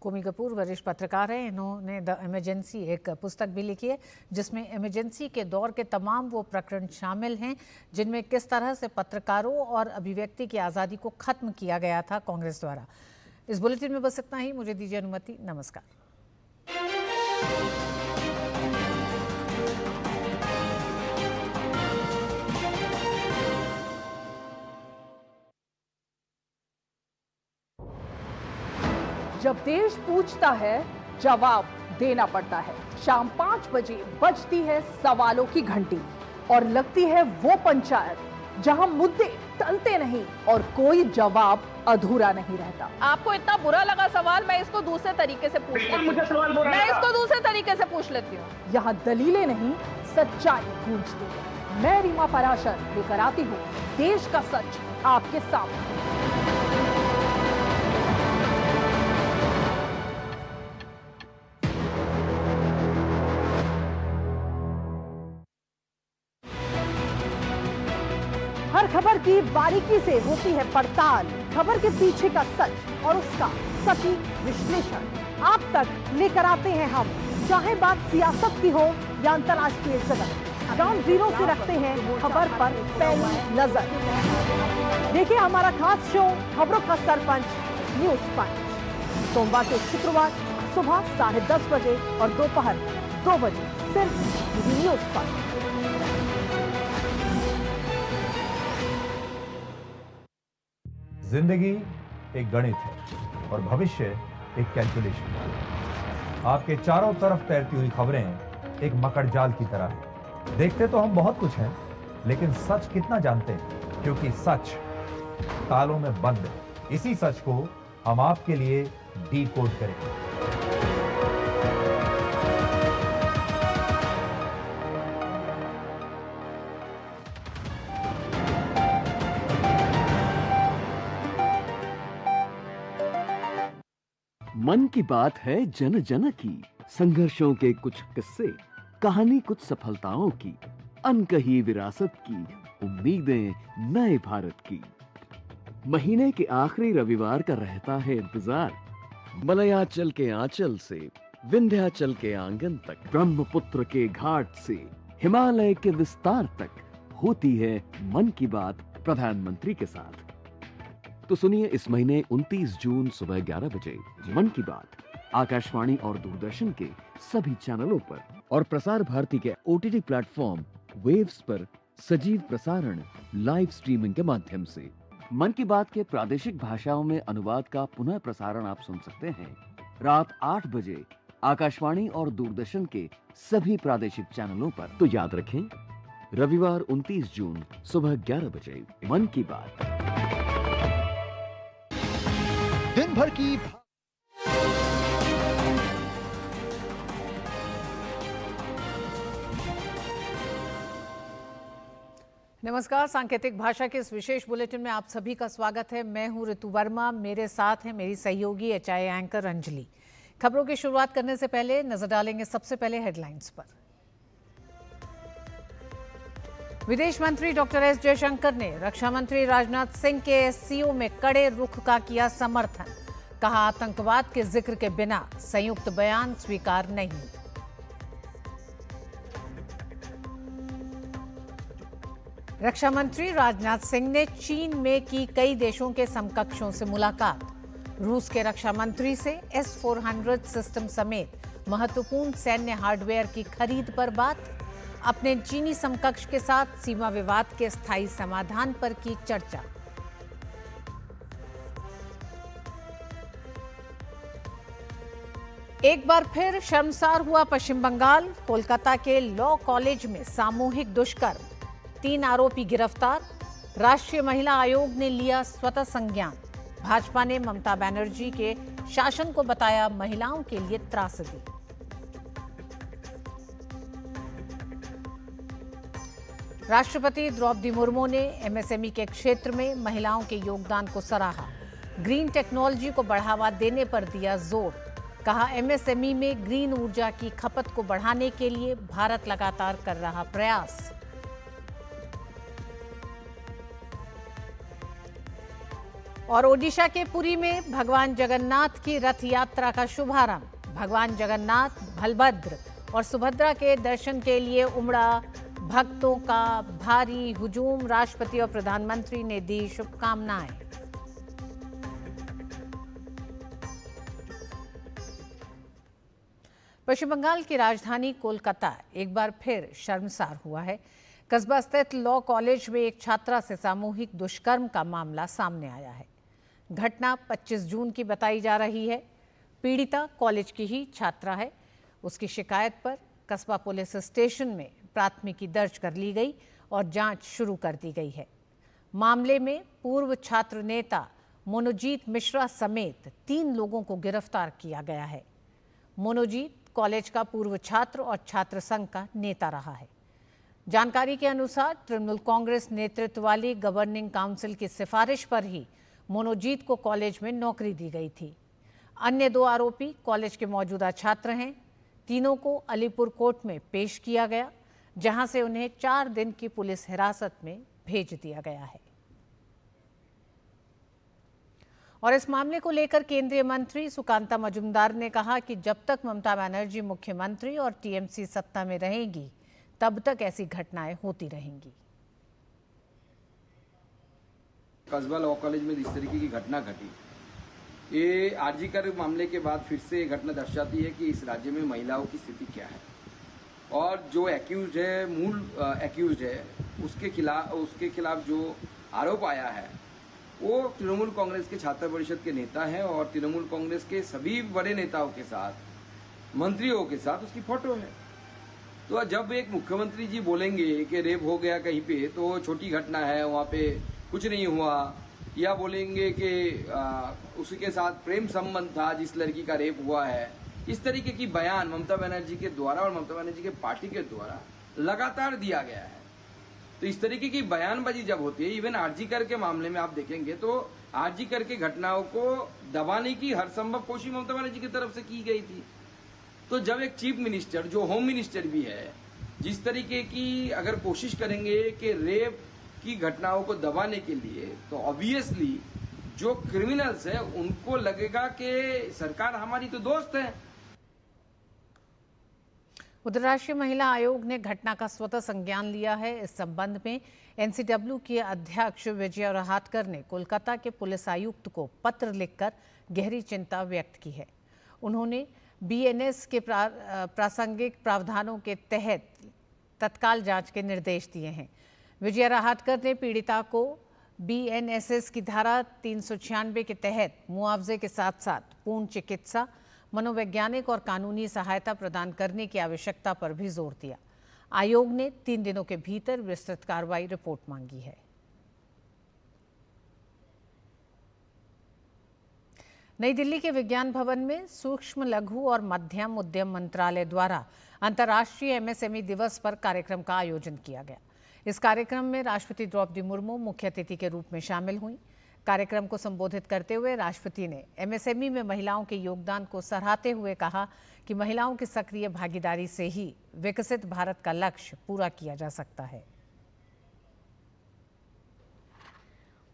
A: Coomi Kapoor वरिष्ठ पत्रकार हैं। इन्होंने द इमरजेंसी एक पुस्तक भी लिखी है जिसमें इमरजेंसी के दौर के तमाम वो प्रकरण शामिल हैं जिनमें किस तरह से पत्रकारों और अभिव्यक्ति की आज़ादी को ख़त्म किया गया था कांग्रेस द्वारा। इस बुलेटिन में बस इतना ही। मुझे दीजिए अनुमति। नमस्कार।
C: जब देश पूछता है, जवाब देना पड़ता है। शाम 5 बजे बजती है सवालों की घंटी और लगती है वो पंचायत जहां मुद्दे टलते नहीं और कोई जवाब अधूरा नहीं रहता।
T: आपको इतना बुरा लगा सवाल, मैं इसको दूसरे तरीके से पूछ लेती हूँ। मैं इसको दूसरे तरीके से पूछ लेती हूँ।
C: यहाँ दलीलें नहीं, सच्चाई गूंजती है। मैं रीमा पराशर लेकर आती हूँ देश का सच आपके सामने। हर खबर की बारीकी से होती है पड़ताल, खबर के पीछे का सच और उसका सटीक विश्लेषण आप तक लेकर आते हैं हम, चाहे बात सियासत की हो या अंतर्राष्ट्रीय जगत। ग्राउंड जीरो से रखते हैं खबर पर पहली नजर। देखिए हमारा खास शो खबरों का सरपंच न्यूज पंच, सोमवार से शुक्रवार सुबह 10:30 बजे और दोपहर 2 बजे सिर्फ न्यूज पंच।
D: जिंदगी एक गणित है और भविष्य एक कैलकुलेशन। आपके चारों तरफ तैरती हुई खबरें एक मकड़जाल की तरह है। देखते तो हम बहुत कुछ हैं, लेकिन सच कितना जानते हैं, क्योंकि सच तालों में बंद है। इसी सच को हम आपके लिए डीकोड करेंगे।
W: मन की बात है जन जन की, संघर्षों के कुछ किस्से, कहानी कुछ सफलताओं की, अनकही विरासत की, उम्मीदें नए भारत की। महीने के आखिरी रविवार का रहता है इंतजार। मलयाचल के आंचल से विंध्याचल के आंगन तक, ब्रह्मपुत्र के घाट से हिमालय के विस्तार तक होती है मन की बात प्रधानमंत्री के साथ। तो सुनिए इस महीने 29 जून सुबह 11 बजे मन की बात आकाशवाणी और दूरदर्शन के सभी चैनलों पर और प्रसार भारती के OTT प्लेटफॉर्म वेव्स पर सजीव प्रसारण लाइव स्ट्रीमिंग के माध्यम से। मन की बात के प्रादेशिक भाषाओं में अनुवाद का पुनः प्रसारण आप सुन सकते हैं रात 8 बजे आकाशवाणी और दूरदर्शन के सभी प्रादेशिक चैनलों पर। तो याद रखें, रविवार 29 जून सुबह 11 बजे मन की बात।
X: दिन भर की
A: नमस्कार। सांकेतिक भाषा के इस विशेष बुलेटिन में आप सभी का स्वागत है। मैं हूं ऋतु वर्मा, मेरे साथ है मेरी सहयोगी HI एंकर अंजलि। खबरों की शुरुआत करने से पहले नजर डालेंगे सबसे पहले हेडलाइंस पर। विदेश मंत्री डॉक्टर S जयशंकर ने रक्षा मंत्री राजनाथ सिंह के SCO में कड़े रुख का किया समर्थन। कहा, आतंकवाद के जिक्र के बिना संयुक्त बयान स्वीकार नहीं। रक्षा मंत्री राजनाथ सिंह ने चीन में की कई देशों के समकक्षों से मुलाकात। रूस के रक्षा मंत्री से S-400 सिस्टम समेत महत्वपूर्ण सैन्य हार्डवेयर की खरीद पर बात। अपने चीनी समकक्ष के साथ सीमा विवाद के स्थायी समाधान पर की चर्चा। एक बार फिर शर्मसार हुआ पश्चिम बंगाल। कोलकाता के लॉ कॉलेज में सामूहिक दुष्कर्म, 3 आरोपी गिरफ्तार। राष्ट्रीय महिला आयोग ने लिया स्वतः संज्ञान। भाजपा ने ममता बनर्जी के शासन को बताया महिलाओं के लिए त्रासदी। राष्ट्रपति द्रौपदी मुर्मू ने एमएसएमई के क्षेत्र में महिलाओं के योगदान को सराहा। ग्रीन टेक्नोलॉजी को बढ़ावा देने पर दिया जोर। कहा, एमएसएमई में ग्रीन ऊर्जा की खपत को बढ़ाने के लिए भारत लगातार कर रहा प्रयास। और ओडिशा के पुरी में भगवान जगन्नाथ की रथ यात्रा का शुभारंभ। भगवान जगन्नाथ, बलभद्र और सुभद्रा के दर्शन के लिए उमड़ा भक्तों का भारी हुजूम। राष्ट्रपति और प्रधानमंत्री ने दी शुभकामनाएं। पश्चिम बंगाल की राजधानी कोलकाता एक बार फिर शर्मसार हुआ है। कस्बा स्थित लॉ कॉलेज में एक छात्रा से सामूहिक दुष्कर्म का मामला सामने आया है। घटना 25 जून की बताई जा रही है। पीड़िता कॉलेज की ही छात्रा है। उसकी शिकायत पर कस्बा पुलिस स्टेशन में प्राथमिकी दर्ज कर ली गई और जांच शुरू कर दी गई है। मामले में पूर्व छात्र नेता मोनोजीत मिश्रा समेत 3 लोगों को गिरफ्तार किया गया है। मोनोजीत कॉलेज का पूर्व छात्र और छात्र संघ का नेता रहा है। जानकारी के अनुसार तृणमूल कांग्रेस नेतृत्व वाली गवर्निंग काउंसिल की सिफारिश पर ही मोनोजीत को कॉलेज में नौकरी दी गई थी। अन्य 2 आरोपी कॉलेज के मौजूदा छात्र हैं। तीनों को अलीपुर कोर्ट में पेश किया गया, जहां से उन्हें 4 दिन की पुलिस हिरासत में भेज दिया गया है। और इस मामले को लेकर केंद्रीय मंत्री सुकांता मजूमदार ने कहा कि जब तक ममता बनर्जी मुख्यमंत्री और टीएमसी सत्ता में रहेगी, तब तक ऐसी घटनाएं होती रहेंगी।
M: कस्बा लॉ कॉलेज में इस तरीके की घटना घटी, ये आरजीकर मामले के बाद फिर से ये घटना दर्शाती है कि इस राज्य में महिलाओं की स्थिति क्या है। और जो एक्यूज है, मूल एक्यूज है, उसके खिलाफ जो आरोप आया है वो तृणमूल कांग्रेस के छात्र परिषद के नेता है और तृणमूल कांग्रेस के सभी बड़े नेताओं के साथ, मंत्रियों के साथ उसकी फोटो है। तो जब एक मुख्यमंत्री जी बोलेंगे कि रेप हो गया कहीं पे तो छोटी घटना है, वहाँ पे कुछ नहीं हुआ, या बोलेंगे कि उसके साथ प्रेम संबंध था जिस लड़की का रेप हुआ है, इस तरीके की बयान ममता बनर्जी के द्वारा और ममता बनर्जी के पार्टी के द्वारा लगातार दिया गया है। तो इस तरीके की बयानबाजी जब होती है, इवन आरजीकर के मामले में आप देखेंगे तो आरजीकर के घटनाओं को दबाने की हर संभव कोशिश ममता बनर्जी की तरफ से की गई थी। तो जब एक चीफ मिनिस्टर जो होम मिनिस्टर भी है, जिस तरीके की अगर कोशिश करेंगे कि रेप की घटनाओं को दबाने के लिए, तो ऑब्वियसली जो क्रिमिनल्स है उनको लगेगा कि सरकार हमारी तो दोस्त है।
A: उधर राष्ट्रीय महिला आयोग ने घटना का स्वतः संज्ञान लिया है। इस संबंध में एनसीडब्ल्यू के अध्यक्ष विजया रहाटकर ने कोलकाता के पुलिस आयुक्त को पत्र लिखकर गहरी चिंता व्यक्त की है। उन्होंने बीएनएस के प्रासंगिक प्रावधानों के तहत तत्काल जांच के निर्देश दिए हैं। विजया रहाटकर ने पीड़िता को बीएनएसएस की धारा 396 के तहत मुआवजे के साथ साथ पूर्ण चिकित्सा, मनोवैज्ञानिक और कानूनी सहायता प्रदान करने की आवश्यकता पर भी जोर दिया। आयोग ने 3 दिनों के भीतर विस्तृत कार्रवाई रिपोर्ट मांगी है। नई दिल्ली के विज्ञान भवन में सूक्ष्म, लघु और मध्यम उद्यम मंत्रालय द्वारा अंतर्राष्ट्रीय एमएसएमई दिवस पर कार्यक्रम का आयोजन किया गया। इस कार्यक्रम में राष्ट्रपति द्रौपदी मुर्मू मुख्य अतिथि के रूप में शामिल हुई। कार्यक्रम को संबोधित करते हुए राष्ट्रपति ने एमएसएमई में महिलाओं के योगदान को सराहते हुए कहा कि महिलाओं की सक्रिय भागीदारी से ही विकसित भारत का लक्ष्य पूरा किया जा सकता है।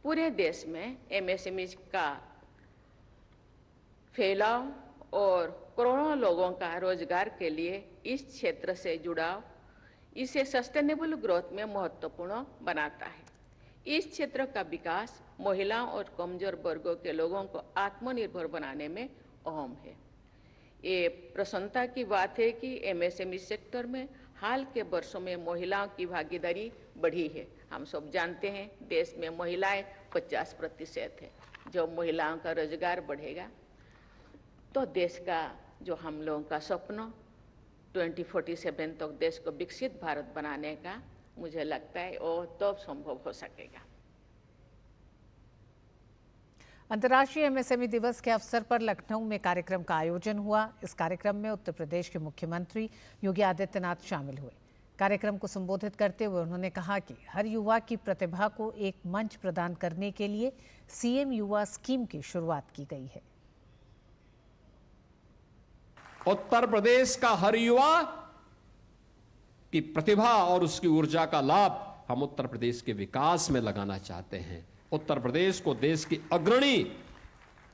B: पूरे देश में एमएसएमई का फैलाव और करोड़ों लोगों का रोजगार के लिए इस क्षेत्र से जुड़ाव इसे सस्टेनेबल ग्रोथ में महत्वपूर्ण बनाता है। इस क्षेत्र का विकास महिलाओं और कमजोर वर्गों के लोगों को आत्मनिर्भर बनाने में अहम है। ये प्रसन्नता की बात है कि एमएसएमई सेक्टर में हाल के वर्षों में महिलाओं की भागीदारी बढ़ी है। हम सब जानते हैं देश में महिलाएं 50% है। जब महिलाओं का रोजगार बढ़ेगा तो देश का जो हम लोगों का सपना 2047 तक देश को विकसित भारत बनाने का मुझे लगता है वो तब संभव हो सकेगा।
A: अंतर्राष्ट्रीय एमएसएमई दिवस के अवसर पर लखनऊ में कार्यक्रम का आयोजन हुआ। इस कार्यक्रम में उत्तर प्रदेश के मुख्यमंत्री योगी आदित्यनाथ शामिल हुए। कार्यक्रम को संबोधित करते हुए उन्होंने कहा कि हर युवा की प्रतिभा को एक मंच प्रदान करने के लिए सीएम युवा स्कीम की शुरुआत की गई है।
O: उत्तर प्रदेश का हर युवा की प्रतिभा और उसकी ऊर्जा का लाभ हम उत्तर प्रदेश के विकास में लगाना चाहते हैं। उत्तर प्रदेश को देश की अग्रणी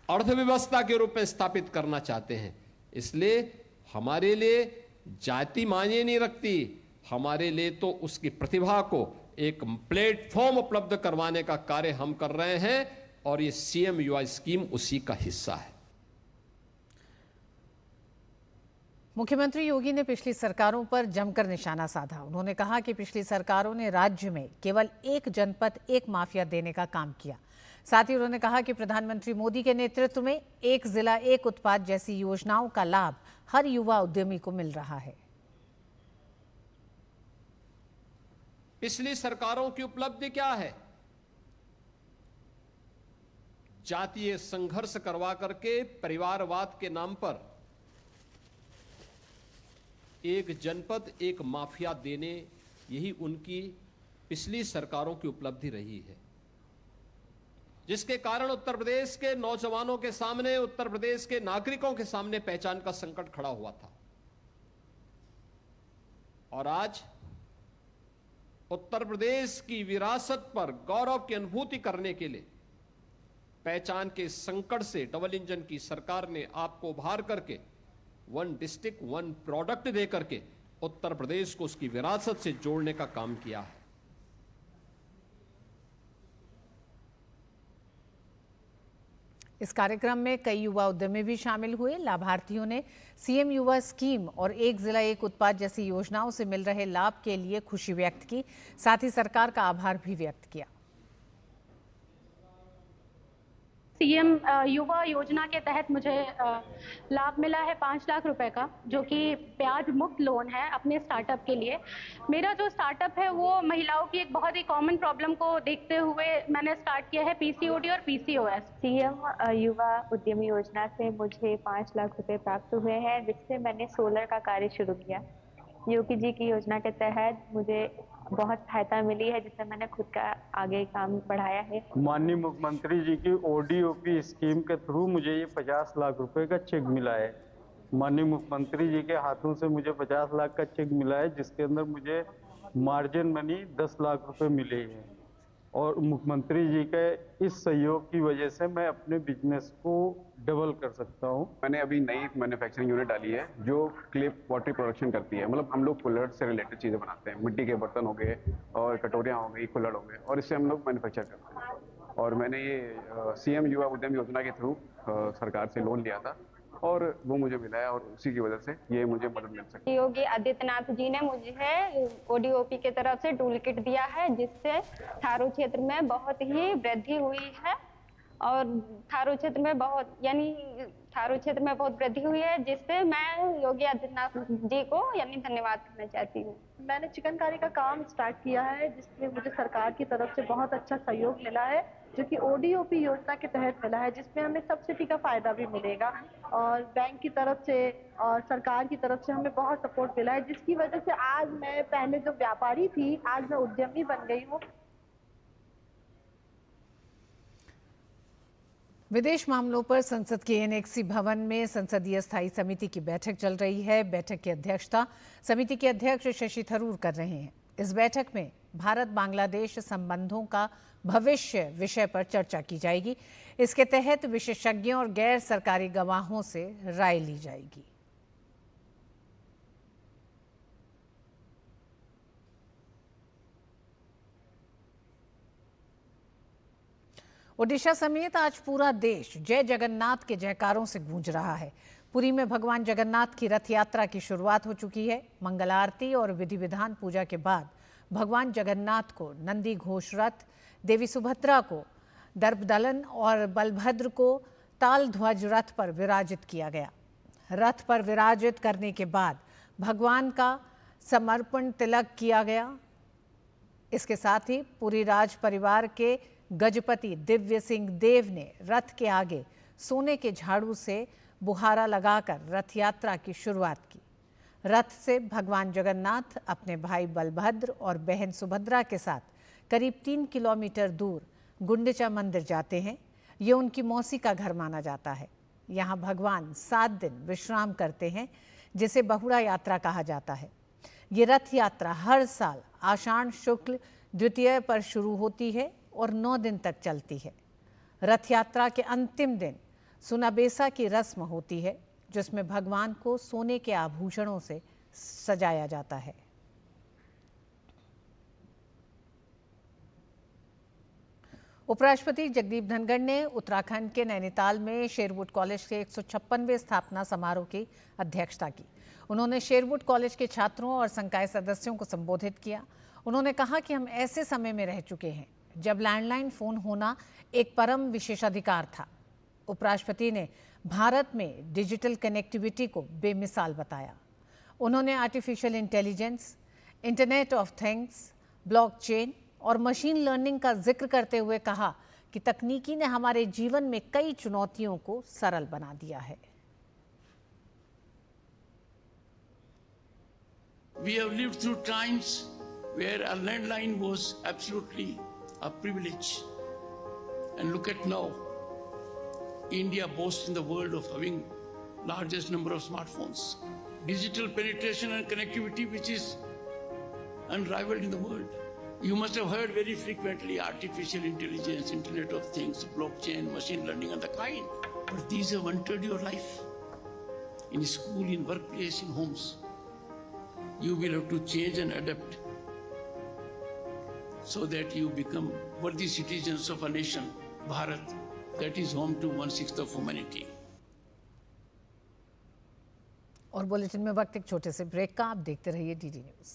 O: अर्थव्यवस्था के रूप में स्थापित करना चाहते हैं। इसलिए हमारे लिए जाति मायने नहीं रखती, हमारे लिए तो उसकी प्रतिभा को एक प्लेटफॉर्म उपलब्ध करवाने का कार्य हम कर रहे हैं और ये सीएम युवा स्कीम उसी का हिस्सा है।
A: मुख्यमंत्री योगी ने पिछली सरकारों पर जमकर निशाना साधा। उन्होंने कहा कि पिछली सरकारों ने राज्य में केवल एक जनपद एक माफिया देने का काम किया। साथ ही उन्होंने कहा कि प्रधानमंत्री मोदी के नेतृत्व में एक जिला एक उत्पाद जैसी योजनाओं का लाभ हर युवा उद्यमी को मिल रहा है।
O: पिछली सरकारों की उपलब्धि क्या है? जातीय संघर्ष करवा करके परिवारवाद के नाम पर एक जनपद एक माफिया देने, यही उनकी पिछली सरकारों की उपलब्धि रही है, जिसके कारण उत्तर प्रदेश के नौजवानों के सामने, उत्तर प्रदेश के नागरिकों के सामने पहचान का संकट खड़ा हुआ था। और आज उत्तर प्रदेश की विरासत पर गौरव की अनुभूति करने के लिए पहचान के संकट से डबल इंजन की सरकार ने आपको उभार करके वन डिस्ट्रिक्ट वन प्रोडक्ट दे करके उत्तर प्रदेश को उसकी विरासत से जोड़ने का काम किया है।
A: इस कार्यक्रम में कई युवा उद्यमी भी शामिल हुए। लाभार्थियों ने सीएम युवा स्कीम और एक जिला एक उत्पाद जैसी योजनाओं से मिल रहे लाभ के लिए खुशी व्यक्त की, साथ ही सरकार का आभार भी व्यक्त किया।
P: सीएम युवा योजना के तहत मुझे लाभ मिला है 5 लाख रुपए का, जो कि ब्याज मुक्त लोन है अपने स्टार्टअप के लिए। मेरा जो स्टार्टअप है वो महिलाओं की एक बहुत ही कॉमन प्रॉब्लम को देखते हुए मैंने स्टार्ट किया है, पीसीओडी और पीसीओएस।
Q: सीएम युवा उद्यमी योजना से मुझे 5 लाख रुपए प्राप्त हुए हैं, जिससे मैंने सोलर का कार्य शुरू किया। योगी जी की योजना के तहत मुझे बहुत सहायता मिली है, जिससे मैंने खुद का आगे काम बढ़ाया है।
R: माननीय मुख्यमंत्री जी की ओडीओपी स्कीम के थ्रू मुझे ये 50 लाख रुपए का चेक मिला है। माननीय मुख्यमंत्री जी के हाथों से मुझे 50 लाख का चेक मिला है, जिसके अंदर मुझे मार्जिन मनी 10 लाख रुपए मिले हैं। और मुख्यमंत्री जी के इस सहयोग की वजह से मैं अपने बिजनेस को डबल कर सकता हूँ।
S: मैंने अभी नई मैन्युफैक्चरिंग यूनिट डाली है जो क्ले पॉटरी प्रोडक्शन करती है। मतलब हम लोग कुल्हड़ से रिलेटेड चीज़ें बनाते हैं, मिट्टी के बर्तन हो गए और कटोरियाँ हो गई, कुल्हड़ हो गए, और इससे हम लोग मैन्युफैक्चर करते हैं। और मैंने ये सीएम युवा उद्यम योजना के थ्रू सरकार से लोन लिया था और वो मुझे मिला है, और उसी की वजह से ये मुझे मदद मिल सकती है।
E: योगी आदित्यनाथ जी ने मुझे ओडीओपी की तरफ से टूल किट दिया है, जिससे थारू क्षेत्र में बहुत ही वृद्धि हुई है। और थारू क्षेत्र में बहुत वृद्धि हुई है, जिससे मैं योगी आदित्यनाथ जी को धन्यवाद करना चाहती हूँ।
T: मैंने चिकनकारी का काम स्टार्ट किया है, जिसमें मुझे सरकार की तरफ से बहुत अच्छा सहयोग मिला है, जो कि ओडीओपी योजना के तहत मिला है, जिसमें हमें सब्सिडी का फायदा भी मिलेगा। और बैंक की तरफ से और सरकार की तरफ से हमें बहुत सपोर्ट मिला है, जिसकी वजह से आज मैं पहले जो व्यापारी थी, आज मैं उद्यमी बन गई हूँ।
A: विदेश मामलों पर संसद के एनेक्सी भवन में संसदीय स्थायी समिति की बैठक चल रही है। बैठक की अध्यक्षता समिति के अध्यक्ष शशि थरूर कर रहे हैं। इस बैठक में भारत बांग्लादेश संबंधों का भविष्य विषय पर चर्चा की जाएगी। इसके तहत विशेषज्ञों और गैर सरकारी गवाहों से राय ली जाएगी। ओडिशा समेत आज पूरा देश जय जगन्नाथ के जयकारों से गूंज रहा है। पुरी में भगवान जगन्नाथ की रथ यात्रा की शुरुआत हो चुकी है। मंगल आरती और विधि विधान पूजा के बाद भगवान जगन्नाथ को नंदी घोष रथ, देवी सुभद्रा को दर्पदलन और बलभद्र को ताल ध्वज रथ पर विराजित किया गया। रथ पर विराजित करने के बाद भगवान का समर्पण तिलक किया गया। इसके साथ ही पुरी राज परिवार के गजपति दिव्य सिंह देव ने रथ के आगे सोने के झाड़ू से बुहारा लगाकर रथ यात्रा की शुरुआत की। रथ से भगवान जगन्नाथ अपने भाई बलभद्र और बहन सुभद्रा के साथ करीब 3 किलोमीटर दूर गुंडिचा मंदिर जाते हैं। ये उनकी मौसी का घर माना जाता है। यहाँ भगवान 7 दिन विश्राम करते हैं, जिसे बहुड़ा यात्रा कहा जाता है। ये रथ यात्रा हर साल आषाढ़ शुक्ल द्वितीय पर शुरू होती है और 9 दिन तक चलती है। रथ यात्रा के अंतिम दिन सुनाबेसा की रस्म होती है, जिसमें भगवान को सोने के आभूषणों से सजाया जाता है। उपराष्ट्रपति जगदीप धनखड़ ने उत्तराखंड के नैनीताल में शेरवुड कॉलेज के 156वें स्थापना समारोह की अध्यक्षता की। उन्होंने शेरवुड कॉलेज के छात्रों और संकाय सदस्यों को संबोधित किया। उन्होंने कहा कि हम ऐसे समय में रह चुके हैं जब लैंडलाइन फोन होना एक परम विशेषाधिकार था। उपराष्ट्रपति ने भारत में डिजिटल कनेक्टिविटी को बेमिसाल बताया। उन्होंने artificial intelligence, internet of things, blockchain और मशीन लर्निंग का जिक्र करते हुए कहा कि तकनीकी ने हमारे जीवन में कई चुनौतियों को सरल बना दिया है।
F: We have lived through times where a landline was absolutely a privilege. And look at now. India boasts in the world of having largest number of smartphones. Digital penetration and connectivity which is unrivaled in the world. You must have heard very frequently artificial intelligence, Internet of Things, blockchain, machine learning and the kind. But these have entered your life. In school, in workplace, in homes. You will have to change and adapt so that you become worthy citizens of a nation, Bharat, that is home to 1/6 of humanity.
A: और bulletin में वक्त एक छोटे से break का। आप देखते रहिए डीडी न्यूज।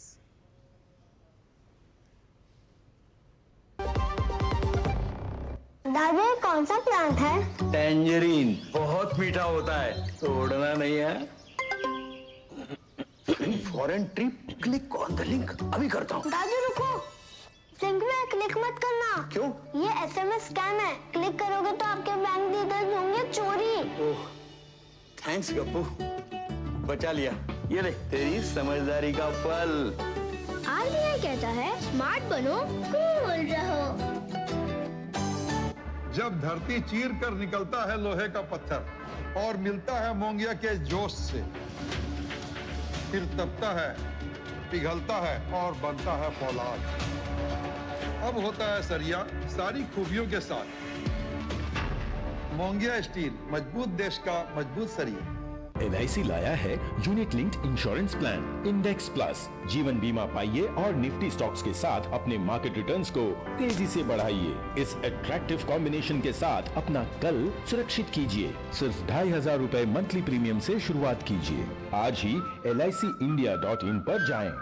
G: दादा, ये कौन सा प्लांट है?
I: टेंजरीन, बहुत मीठा होता है, तोड़ना नहीं है। Foreign trip, click on the link, अभी करता हूँ।
G: दादू रुको, लिंक में क्लिक मत करना।
I: क्यों?
G: ये SMS स्कैम है, क्लिक करोगे तो आपके बैंक डिटेल्स होंगे चोरी।
I: ओह, थैंक्स गप्पू, बचा लिया। ये ले तेरी समझदारी का फल।
G: RBI कहता है स्मार्ट बनो, कूल रहो।
J: जब धरती चीर कर निकलता है लोहे का पत्थर और मिलता है मोंगिया के जोश से, फिर तपता है, पिघलता है और बनता है फौलाद। अब होता है सरिया सारी खूबियों के साथ। मोंगिया स्टील, मजबूत देश का मजबूत सरिया।
L: LIC लाया है unit linked insurance plan index plus. जीवन बीमा पाइए और निफ्टी स्टॉक्स के साथ अपने मार्केट रिटर्न्स को तेजी से बढ़ाइए। इस अट्रैक्टिव कॉम्बिनेशन के साथ अपना कल सुरक्षित कीजिए। सिर्फ 2,500 रुपए मंथली प्रीमियम से शुरुआत कीजिए। आज ही LICindia.in पर जाएं।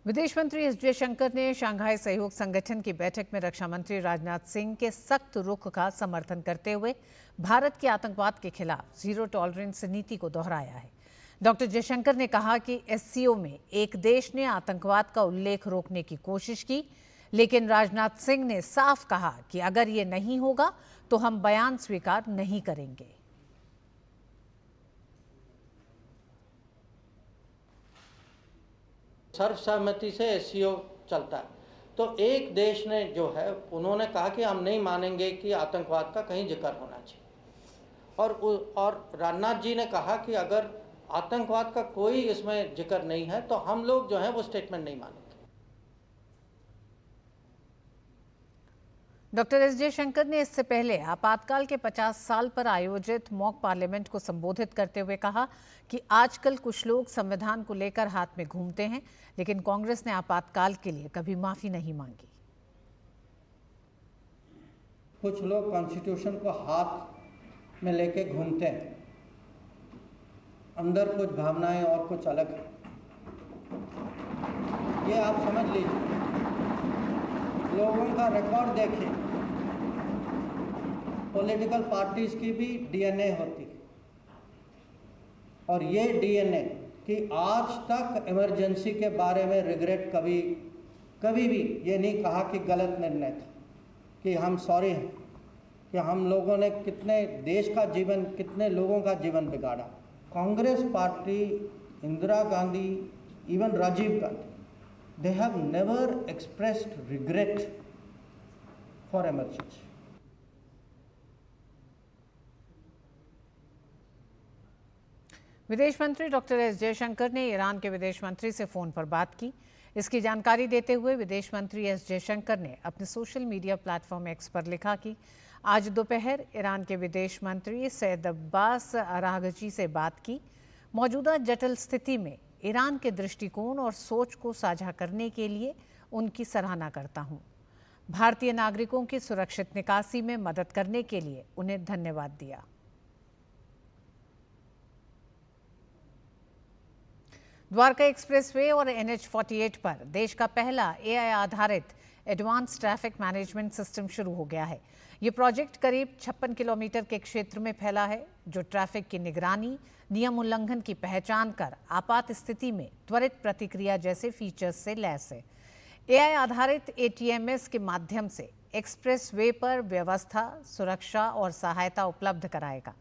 A: विदेश मंत्री एस जयशंकर ने शंघाई सहयोग संगठन की बैठक में रक्षा मंत्री राजनाथ सिंह के सख्त रुख का समर्थन करते हुए भारत की आतंकवाद के खिलाफ जीरो टॉलरेंस नीति को दोहराया है। डॉक्टर जयशंकर ने कहा कि SCO में एक देश ने आतंकवाद का उल्लेख रोकने की कोशिश की, लेकिन राजनाथ सिंह ने साफ कहा कि अगर ये नहीं होगा तो हम बयान स्वीकार नहीं करेंगे।
Y: सर्वसहमति से SCO चलता है, तो एक देश ने जो है उन्होंने कहा कि हम नहीं मानेंगे कि आतंकवाद का कहीं जिक्र होना चाहिए, और राजनाथ जी ने कहा कि अगर आतंकवाद का कोई इसमें जिक्र नहीं है तो हम लोग जो है वो स्टेटमेंट नहीं मानेंगे।
A: डॉक्टर एस जयशंकर ने इससे पहले आपातकाल के 50 साल पर आयोजित मॉक पार्लियामेंट को संबोधित करते हुए कहा कि आजकल कुछ लोग संविधान को लेकर हाथ में घूमते हैं, लेकिन कांग्रेस ने आपातकाल के लिए कभी माफी नहीं मांगी।
Y: कुछ लोग कॉन्स्टिट्यूशन को हाथ में लेके घूमते हैं, अंदर कुछ भावनाएं और कुछ अलग है, ये आप समझ लीजिए। लोगों का रिकॉर्ड देखें, पॉलिटिकल पार्टीज की भी DNA होती है, और ये DNA कि आज तक इमरजेंसी के बारे में रिग्रेट कभी भी ये नहीं कहा कि गलत निर्णय था, कि हम सॉरी हैं, कि हम लोगों ने कितने देश का जीवन, कितने लोगों का जीवन बिगाड़ा। Congress party, Indira Gandhi, even Rajiv Gandhi, they have never expressed regret for emergency.
A: विदेश मंत्री डॉक्टर एस जयशंकर ने ईरान के विदेश मंत्री से फोन पर बात की। इसकी जानकारी देते हुए विदेश मंत्री एस जयशंकर ने अपने सोशल मीडिया प्लेटफॉर्म एक्स पर लिखा कि आज दोपहर ईरान के विदेश मंत्री सैयद अब्बास अरागची से बात की। मौजूदा जटिल स्थिति में ईरान के दृष्टिकोण और सोच को साझा करने के लिए उनकी सराहना करता हूं। भारतीय नागरिकों की सुरक्षित निकासी में मदद करने के लिए उन्हें धन्यवाद दिया। द्वारका एक्सप्रेसवे और NH-48 पर देश का पहला AI आधारित एडवांस ट्रैफिक मैनेजमेंट सिस्टम शुरू हो गया है। ये प्रोजेक्ट करीब 56 किलोमीटर के क्षेत्र में फैला है, जो ट्रैफिक की निगरानी, नियम उल्लंघन की पहचान कर आपात स्थिति में त्वरित प्रतिक्रिया जैसे फीचर्स से लैस है। AI आधारित ATMS के माध्यम से एक्सप्रेसवे पर व्यवस्था, सुरक्षा और सहायता उपलब्ध कराएगा।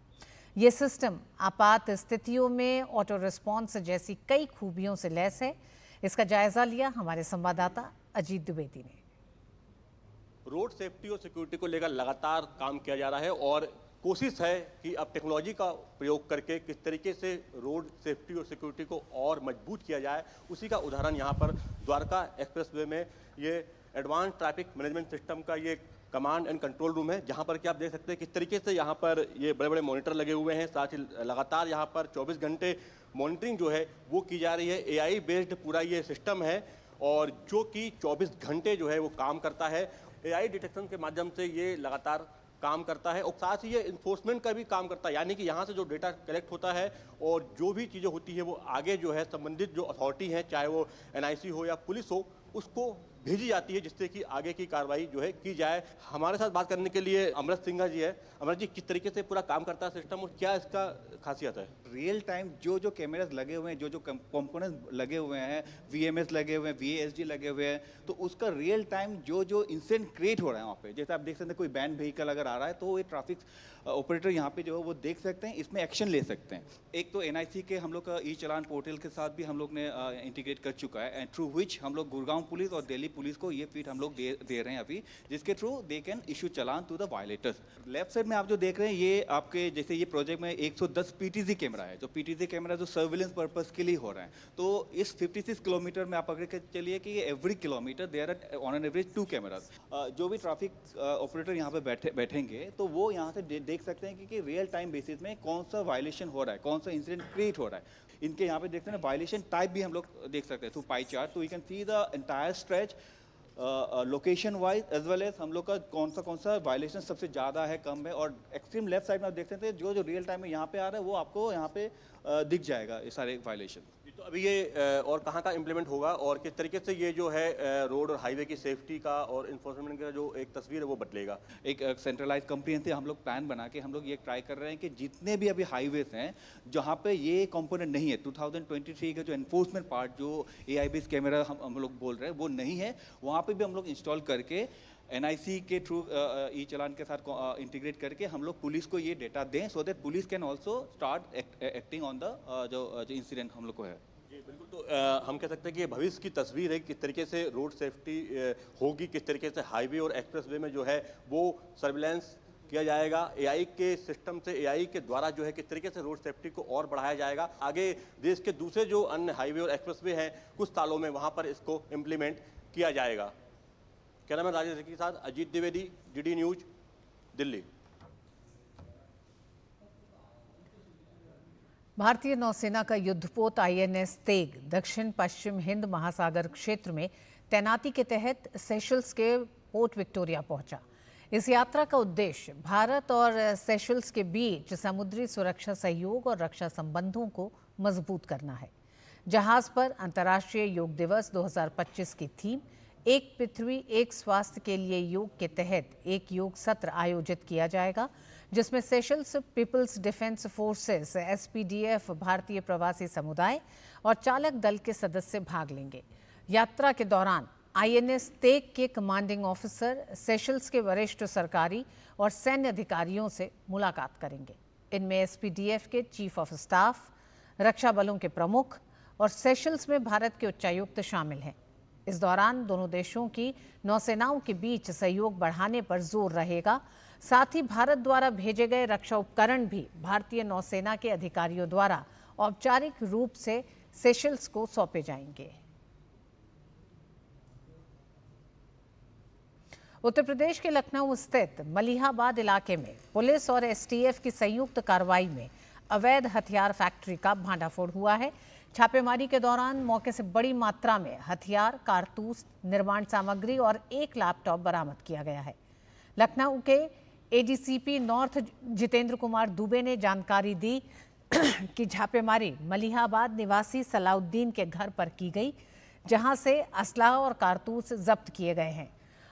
A: ये सिस्टम आपात स्थितियों में ऑटो रिस्पॉन्स जैसी कई खूबियों से लैस है। इसका जायजा लिया हमारे संवाददाता अजीत द्विवेदी ने।
H: रोड सेफ्टी और सिक्योरिटी को लेकर लगातार काम किया जा रहा है और कोशिश है कि अब टेक्नोलॉजी का प्रयोग करके किस तरीके से रोड सेफ्टी और सिक्योरिटी को और मजबूत किया जाए। उसी का उदाहरण यहाँ पर द्वारका एक्सप्रेसवे में ये एडवांस ट्रैफिक मैनेजमेंट सिस्टम का ये कमांड एंड कंट्रोल रूम है, जहां पर कि आप देख सकते हैं किस तरीके से यहाँ पर ये बड़े बड़े मॉनिटर लगे हुए हैं। साथ ही लगातार यहाँ पर 24 घंटे मॉनिटरिंग जो है वो की जा रही है। AI बेस्ड पूरा ये सिस्टम है और जो कि 24 घंटे जो है वो काम करता है। AI डिटेक्शन के माध्यम से ये लगातार काम करता है और साथ ही ये इन्फोर्समेंट का भी काम करता है, यानी कि यहाँ से जो डेटा कलेक्ट होता है और जो भी चीज़ें होती है वो आगे जो है संबंधित जो अथॉरिटी है, चाहे वो NIC हो या पुलिस हो, उसको भेजी जाती है जिससे कि आगे की कार्रवाई जो है की जाए। हमारे साथ बात करने के लिए अमृत सिंघा जी है। अमृत जी, किस तरीके से पूरा काम करता है सिस्टम और क्या इसका खासियत है?
K: रियल टाइम जो कैमरास लगे हुए हैं, जो कंपोनेंट्स लगे हुए हैं, VMS लगे हुए हैं, VASD लगे हुए हैं, तो उसका रियल टाइम जो इंसिडेंट क्रिएट हो रहा है वहाँ पे, जैसे आप देख सकते हैं कोई बैन व्हीकल अगर आ रहा है तो ये ट्रैफिक ऑपरेटर यहाँ पे जो है वो देख सकते हैं, इसमें एक्शन ले सकते हैं। एक तो NIC के हम लोग का ई-चालान पोर्टल के साथ भी हम लोग ने इंटीग्रेट कर चुका है, एंड थ्रू विच हम लोग गुड़गांव पुलिस और दिल्ली पुलिस को ये फीड हम लोग दे रहे हैं अभी, जिसके through they can issue challan to the violators. Left side में आप जो देख रहे हैं ये आपके जैसे ये प्रोजेक्ट में 110 PTZ कैमरा है, जो PTZ कैमरा जो सर्विलेंस पर्पज के लिए हो रहा है। तो इस 56 किलोमीटर में आप पकड़ के चलिए कि every kilometre there are on an average 2 cameras. जो भी ट्रैफिक ऑपरेटर यहाँ पे बैठेंगे तो वो यहाँ से देख सकते हैं कि रियल टाइम बेसिस में कौन सा वायलेशन हो रहा है, कौन सा इंसिडेंट क्रिएट हो रहा है। इनके यहाँ पे देखते हैं वायलेशन टाइप भी हम लोग देख सकते हैं थ्रू पाई चार्ट, तो you can see the entire stretch location wise as well as हम लोग का कौन सा वायलेशन सबसे ज़्यादा है, कम है। और एक्सट्रीम लेफ्ट साइड में आप देख सकते हैं जो रियल टाइम में यहाँ पे आ रहा है वो आपको यहाँ पे दिख जाएगा ये सारे वायलेशन।
H: तो अभी ये और कहाँ का इम्प्लीमेंट होगा और किस तरीके से ये जो है रोड और हाईवे की सेफ्टी का और इन्फोर्समेंट का जो एक तस्वीर है वो बदलेगा?
K: एक सेंट्रलाइज कंप्रीहेंसिव हम लोग प्लान बना के हम लोग ये ट्राई कर रहे हैं कि जितने भी अभी हाईवेज हैं जहाँ पे ये कंपोनेंट नहीं है, 2023 का जो एनफोर्समेंट पार्ट जो AI बेस्ड कैमरा हम लोग बोल रहे हैं वो नहीं है, वहाँ पे भी हम लोग इंस्टॉल करके NIC के थ्रू ई-चालान के साथ इंटीग्रेट करके हम लोग पुलिस को ये डेटा दें, so that police can also start acting on the जो इंसिडेंट हम लोग को है।
H: जी बिल्कुल। तो हम कह सकते हैं कि ये भविष्य की तस्वीर है, किस तरीके से रोड सेफ्टी होगी, किस तरीके से हाईवे और एक्सप्रेसवे में जो है वो सर्विलेंस किया जाएगा AI के सिस्टम से, AI के द्वारा जो है किस तरीके से रोड सेफ्टी को और बढ़ाया जाएगा। आगे देश के दूसरे जो अन्य हाईवे और एक्सप्रेसवे हैं कुछ सालों में वहाँ पर इसको इम्प्लीमेंट किया जाएगा। कैमरामैन राजेश के साथ अजीत द्विवेदी, DD न्यूज, दिल्ली।
A: भारतीय नौसेना का युद्धपोत INS तेग दक्षिण पश्चिम हिंद महासागर क्षेत्र में तैनाती के तहत सेशल्स के पोर्ट विक्टोरिया पहुंचा। इस यात्रा का उद्देश्य भारत और सेशल्स के बीच समुद्री सुरक्षा सहयोग और रक्षा संबंधों को मजबूत करना है। जहाज पर अंतर्राष्ट्रीय योग दिवस 2025 की थीम एक पृथ्वी एक स्वास्थ्य के लिए योग के तहत एक योग सत्र आयोजित किया जाएगा, जिसमें Seychelles People's Defence Forces SPDF, भारतीय प्रवासी समुदाय और चालक दल के सदस्य भाग लेंगे। यात्रा के दौरान INS तेग के कमांडिंग ऑफिसर सेशल्स के वरिष्ठ सरकारी और सैन्य अधिकारियों से मुलाकात करेंगे। इनमें SPDF के चीफ ऑफ स्टाफ, रक्षा बलों के प्रमुख और सेशल्स में भारत के उच्चायुक्त शामिल हैं। इस दौरान दोनों देशों की नौसेनाओं के बीच सहयोग बढ़ाने पर जोर रहेगा। साथ ही भारत द्वारा भेजे गए रक्षा उपकरण भी भारतीय नौसेना के अधिकारियों द्वारा औपचारिक रूप से सेशल्स को सौंपे जाएंगे। उत्तर प्रदेश के लखनऊ स्थित मलिहाबाद इलाके में पुलिस और STF की संयुक्त कार्रवाई में अवैध हथियार फैक्ट्री का भांडाफोड़ हुआ है। छापेमारी के दौरान मौके से बड़ी मात्रा में हथियार, कारतूस, निर्माण सामग्री और एक लैपटॉप बरामद किया गया है। लखनऊ के ADCP नॉर्थ जितेंद्र कुमार दुबे ने जानकारी दी कि छापेमारी मलिहाबाद निवासी सलाउद्दीन के घर पर की गई, जहां से असलहा और कारतूस जब्त किए गए हैं।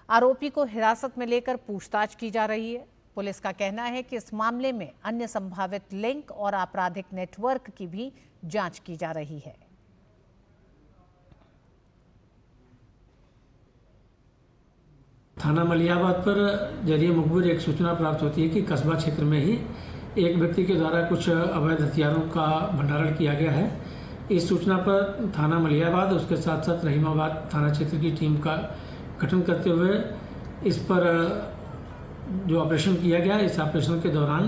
A: आरोपी को हिरासत में लेकर पूछताछ की जा रही है। पुलिस का कहना है कि इस मामले में अन्य संभावित लिंक और आपराधिक नेटवर्क की भी जांच की जा रही है।
C: थाना मलिहाबाद पर जरिए मुखबिर एक सूचना प्राप्त होती है कि कस्बा क्षेत्र में ही एक व्यक्ति के द्वारा कुछ अवैध हथियारों का भंडारण किया गया है। इस सूचना पर थाना मलिहाबाद उसके साथ साथ रहीमाबाद थाना क्षेत्र की टीम का गठन करते हुए इस पर जो ऑपरेशन किया गया, इस ऑपरेशन के दौरान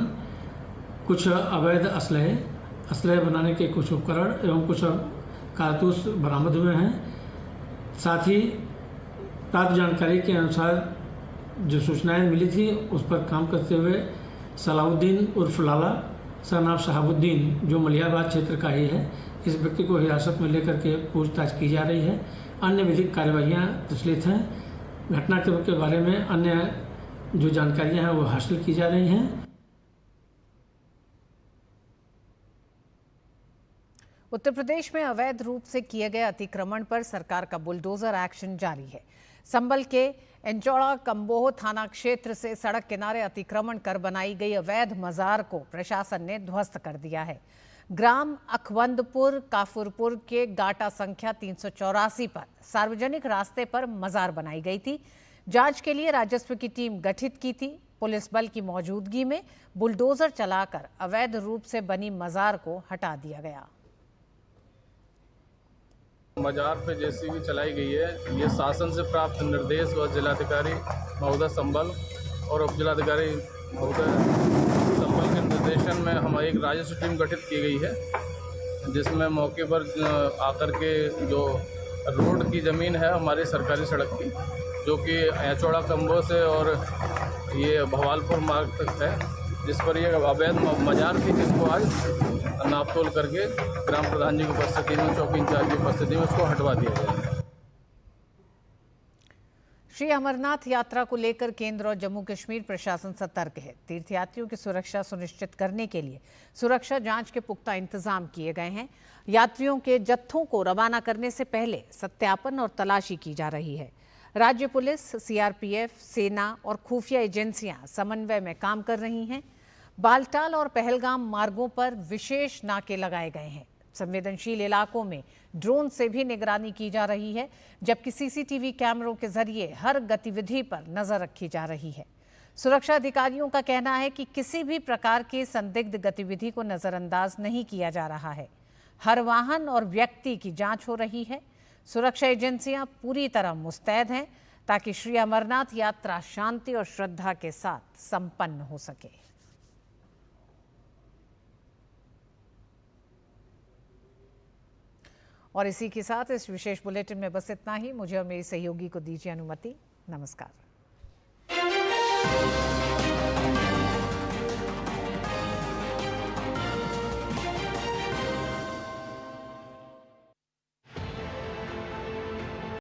C: कुछ अवैध असलहे बनाने के कुछ उपकरण एवं कुछ कारतूस बरामद हुए हैं। साथ ही प्राप्त जानकारी के अनुसार जो सूचनाएं मिली थी उस पर काम करते हुए सलाउद्दीन उर्फ लाला सनाब शहाबुद्दीन, जो मलिहाबाद क्षेत्र का ही है, इस व्यक्ति को हिरासत में लेकर के पूछताछ की जा रही है। अन्य विधिक कार्रवाइयाँ प्रचलित हैं। घटनाक्रम के बारे में अन्य जो जानकारियां हैं वो हासिल की जा रही हैं।
A: उत्तर प्रदेश में अवैध रूप से किए गए अतिक्रमण पर सरकार का बुलडोजर एक्शन जारी है। संभल के इंचौड़ा कंबोह थाना क्षेत्र से सड़क किनारे अतिक्रमण कर बनाई गई अवैध मजार को प्रशासन ने ध्वस्त कर दिया है। ग्राम अखवंदपुर काफुरपुर के गाटा संख्या 384 पर सार्वजनिक रास्ते पर मजार बनाई गई थी। जांच के लिए राजस्व की टीम गठित की थी। पुलिस बल की मौजूदगी में बुलडोजर चलाकर अवैध रूप से बनी मजार को हटा दिया गया।
D: मजार पे जेसीबी चलाई गई है। ये शासन से प्राप्त निर्देश व जिलाधिकारी महोदय संभल और उप जिलाधिकारी महोदय संभल के निर्देशन में हमारी एक राजस्व टीम गठित की गई है, जिसमें मौके पर आकर के जो रोड की ज़मीन है हमारी सरकारी सड़क की, जो कि ऐचौड़ा कंबो से और ये भवालपुर मार्ग तक है, जिस पर ये अवैध मजार थी, जिसको आज नापतोल करके ग्राम प्रधान जी की उपस्थिति में, चौकी इंचार्ज की उपस्थिति में उसको हटवा दिया गया है।
A: श्री अमरनाथ यात्रा को लेकर केंद्र और जम्मू कश्मीर प्रशासन सतर्क है। तीर्थयात्रियों की सुरक्षा सुनिश्चित करने के लिए सुरक्षा जांच के पुख्ता इंतजाम किए गए हैं। यात्रियों के जत्थों को रवाना करने से पहले सत्यापन और तलाशी की जा रही है। राज्य पुलिस, CRPF, सेना और खुफिया एजेंसियां समन्वय में काम कर रही हैं। बालटाल और पहलगाम मार्गों पर विशेष नाके लगाए गए हैं। संवेदनशील इलाकों में ड्रोन से भी निगरानी की जा रही है, जबकि CCTV कैमरों के जरिए हर गतिविधि पर नजर रखी जा रही है। सुरक्षा अधिकारियों का कहना है कि किसी भी प्रकार की संदिग्ध गतिविधि को नजरअंदाज नहीं किया जा रहा है। हर वाहन और व्यक्ति की जांच हो रही है। सुरक्षा एजेंसियां पूरी तरह मुस्तैद हैं ताकि श्री अमरनाथ यात्रा शांति और श्रद्धा के साथ संपन्न हो सके। और इसी के साथ इस विशेष बुलेटिन में बस इतना ही। मुझे और मेरी सहयोगी को दीजिए अनुमति। नमस्कार।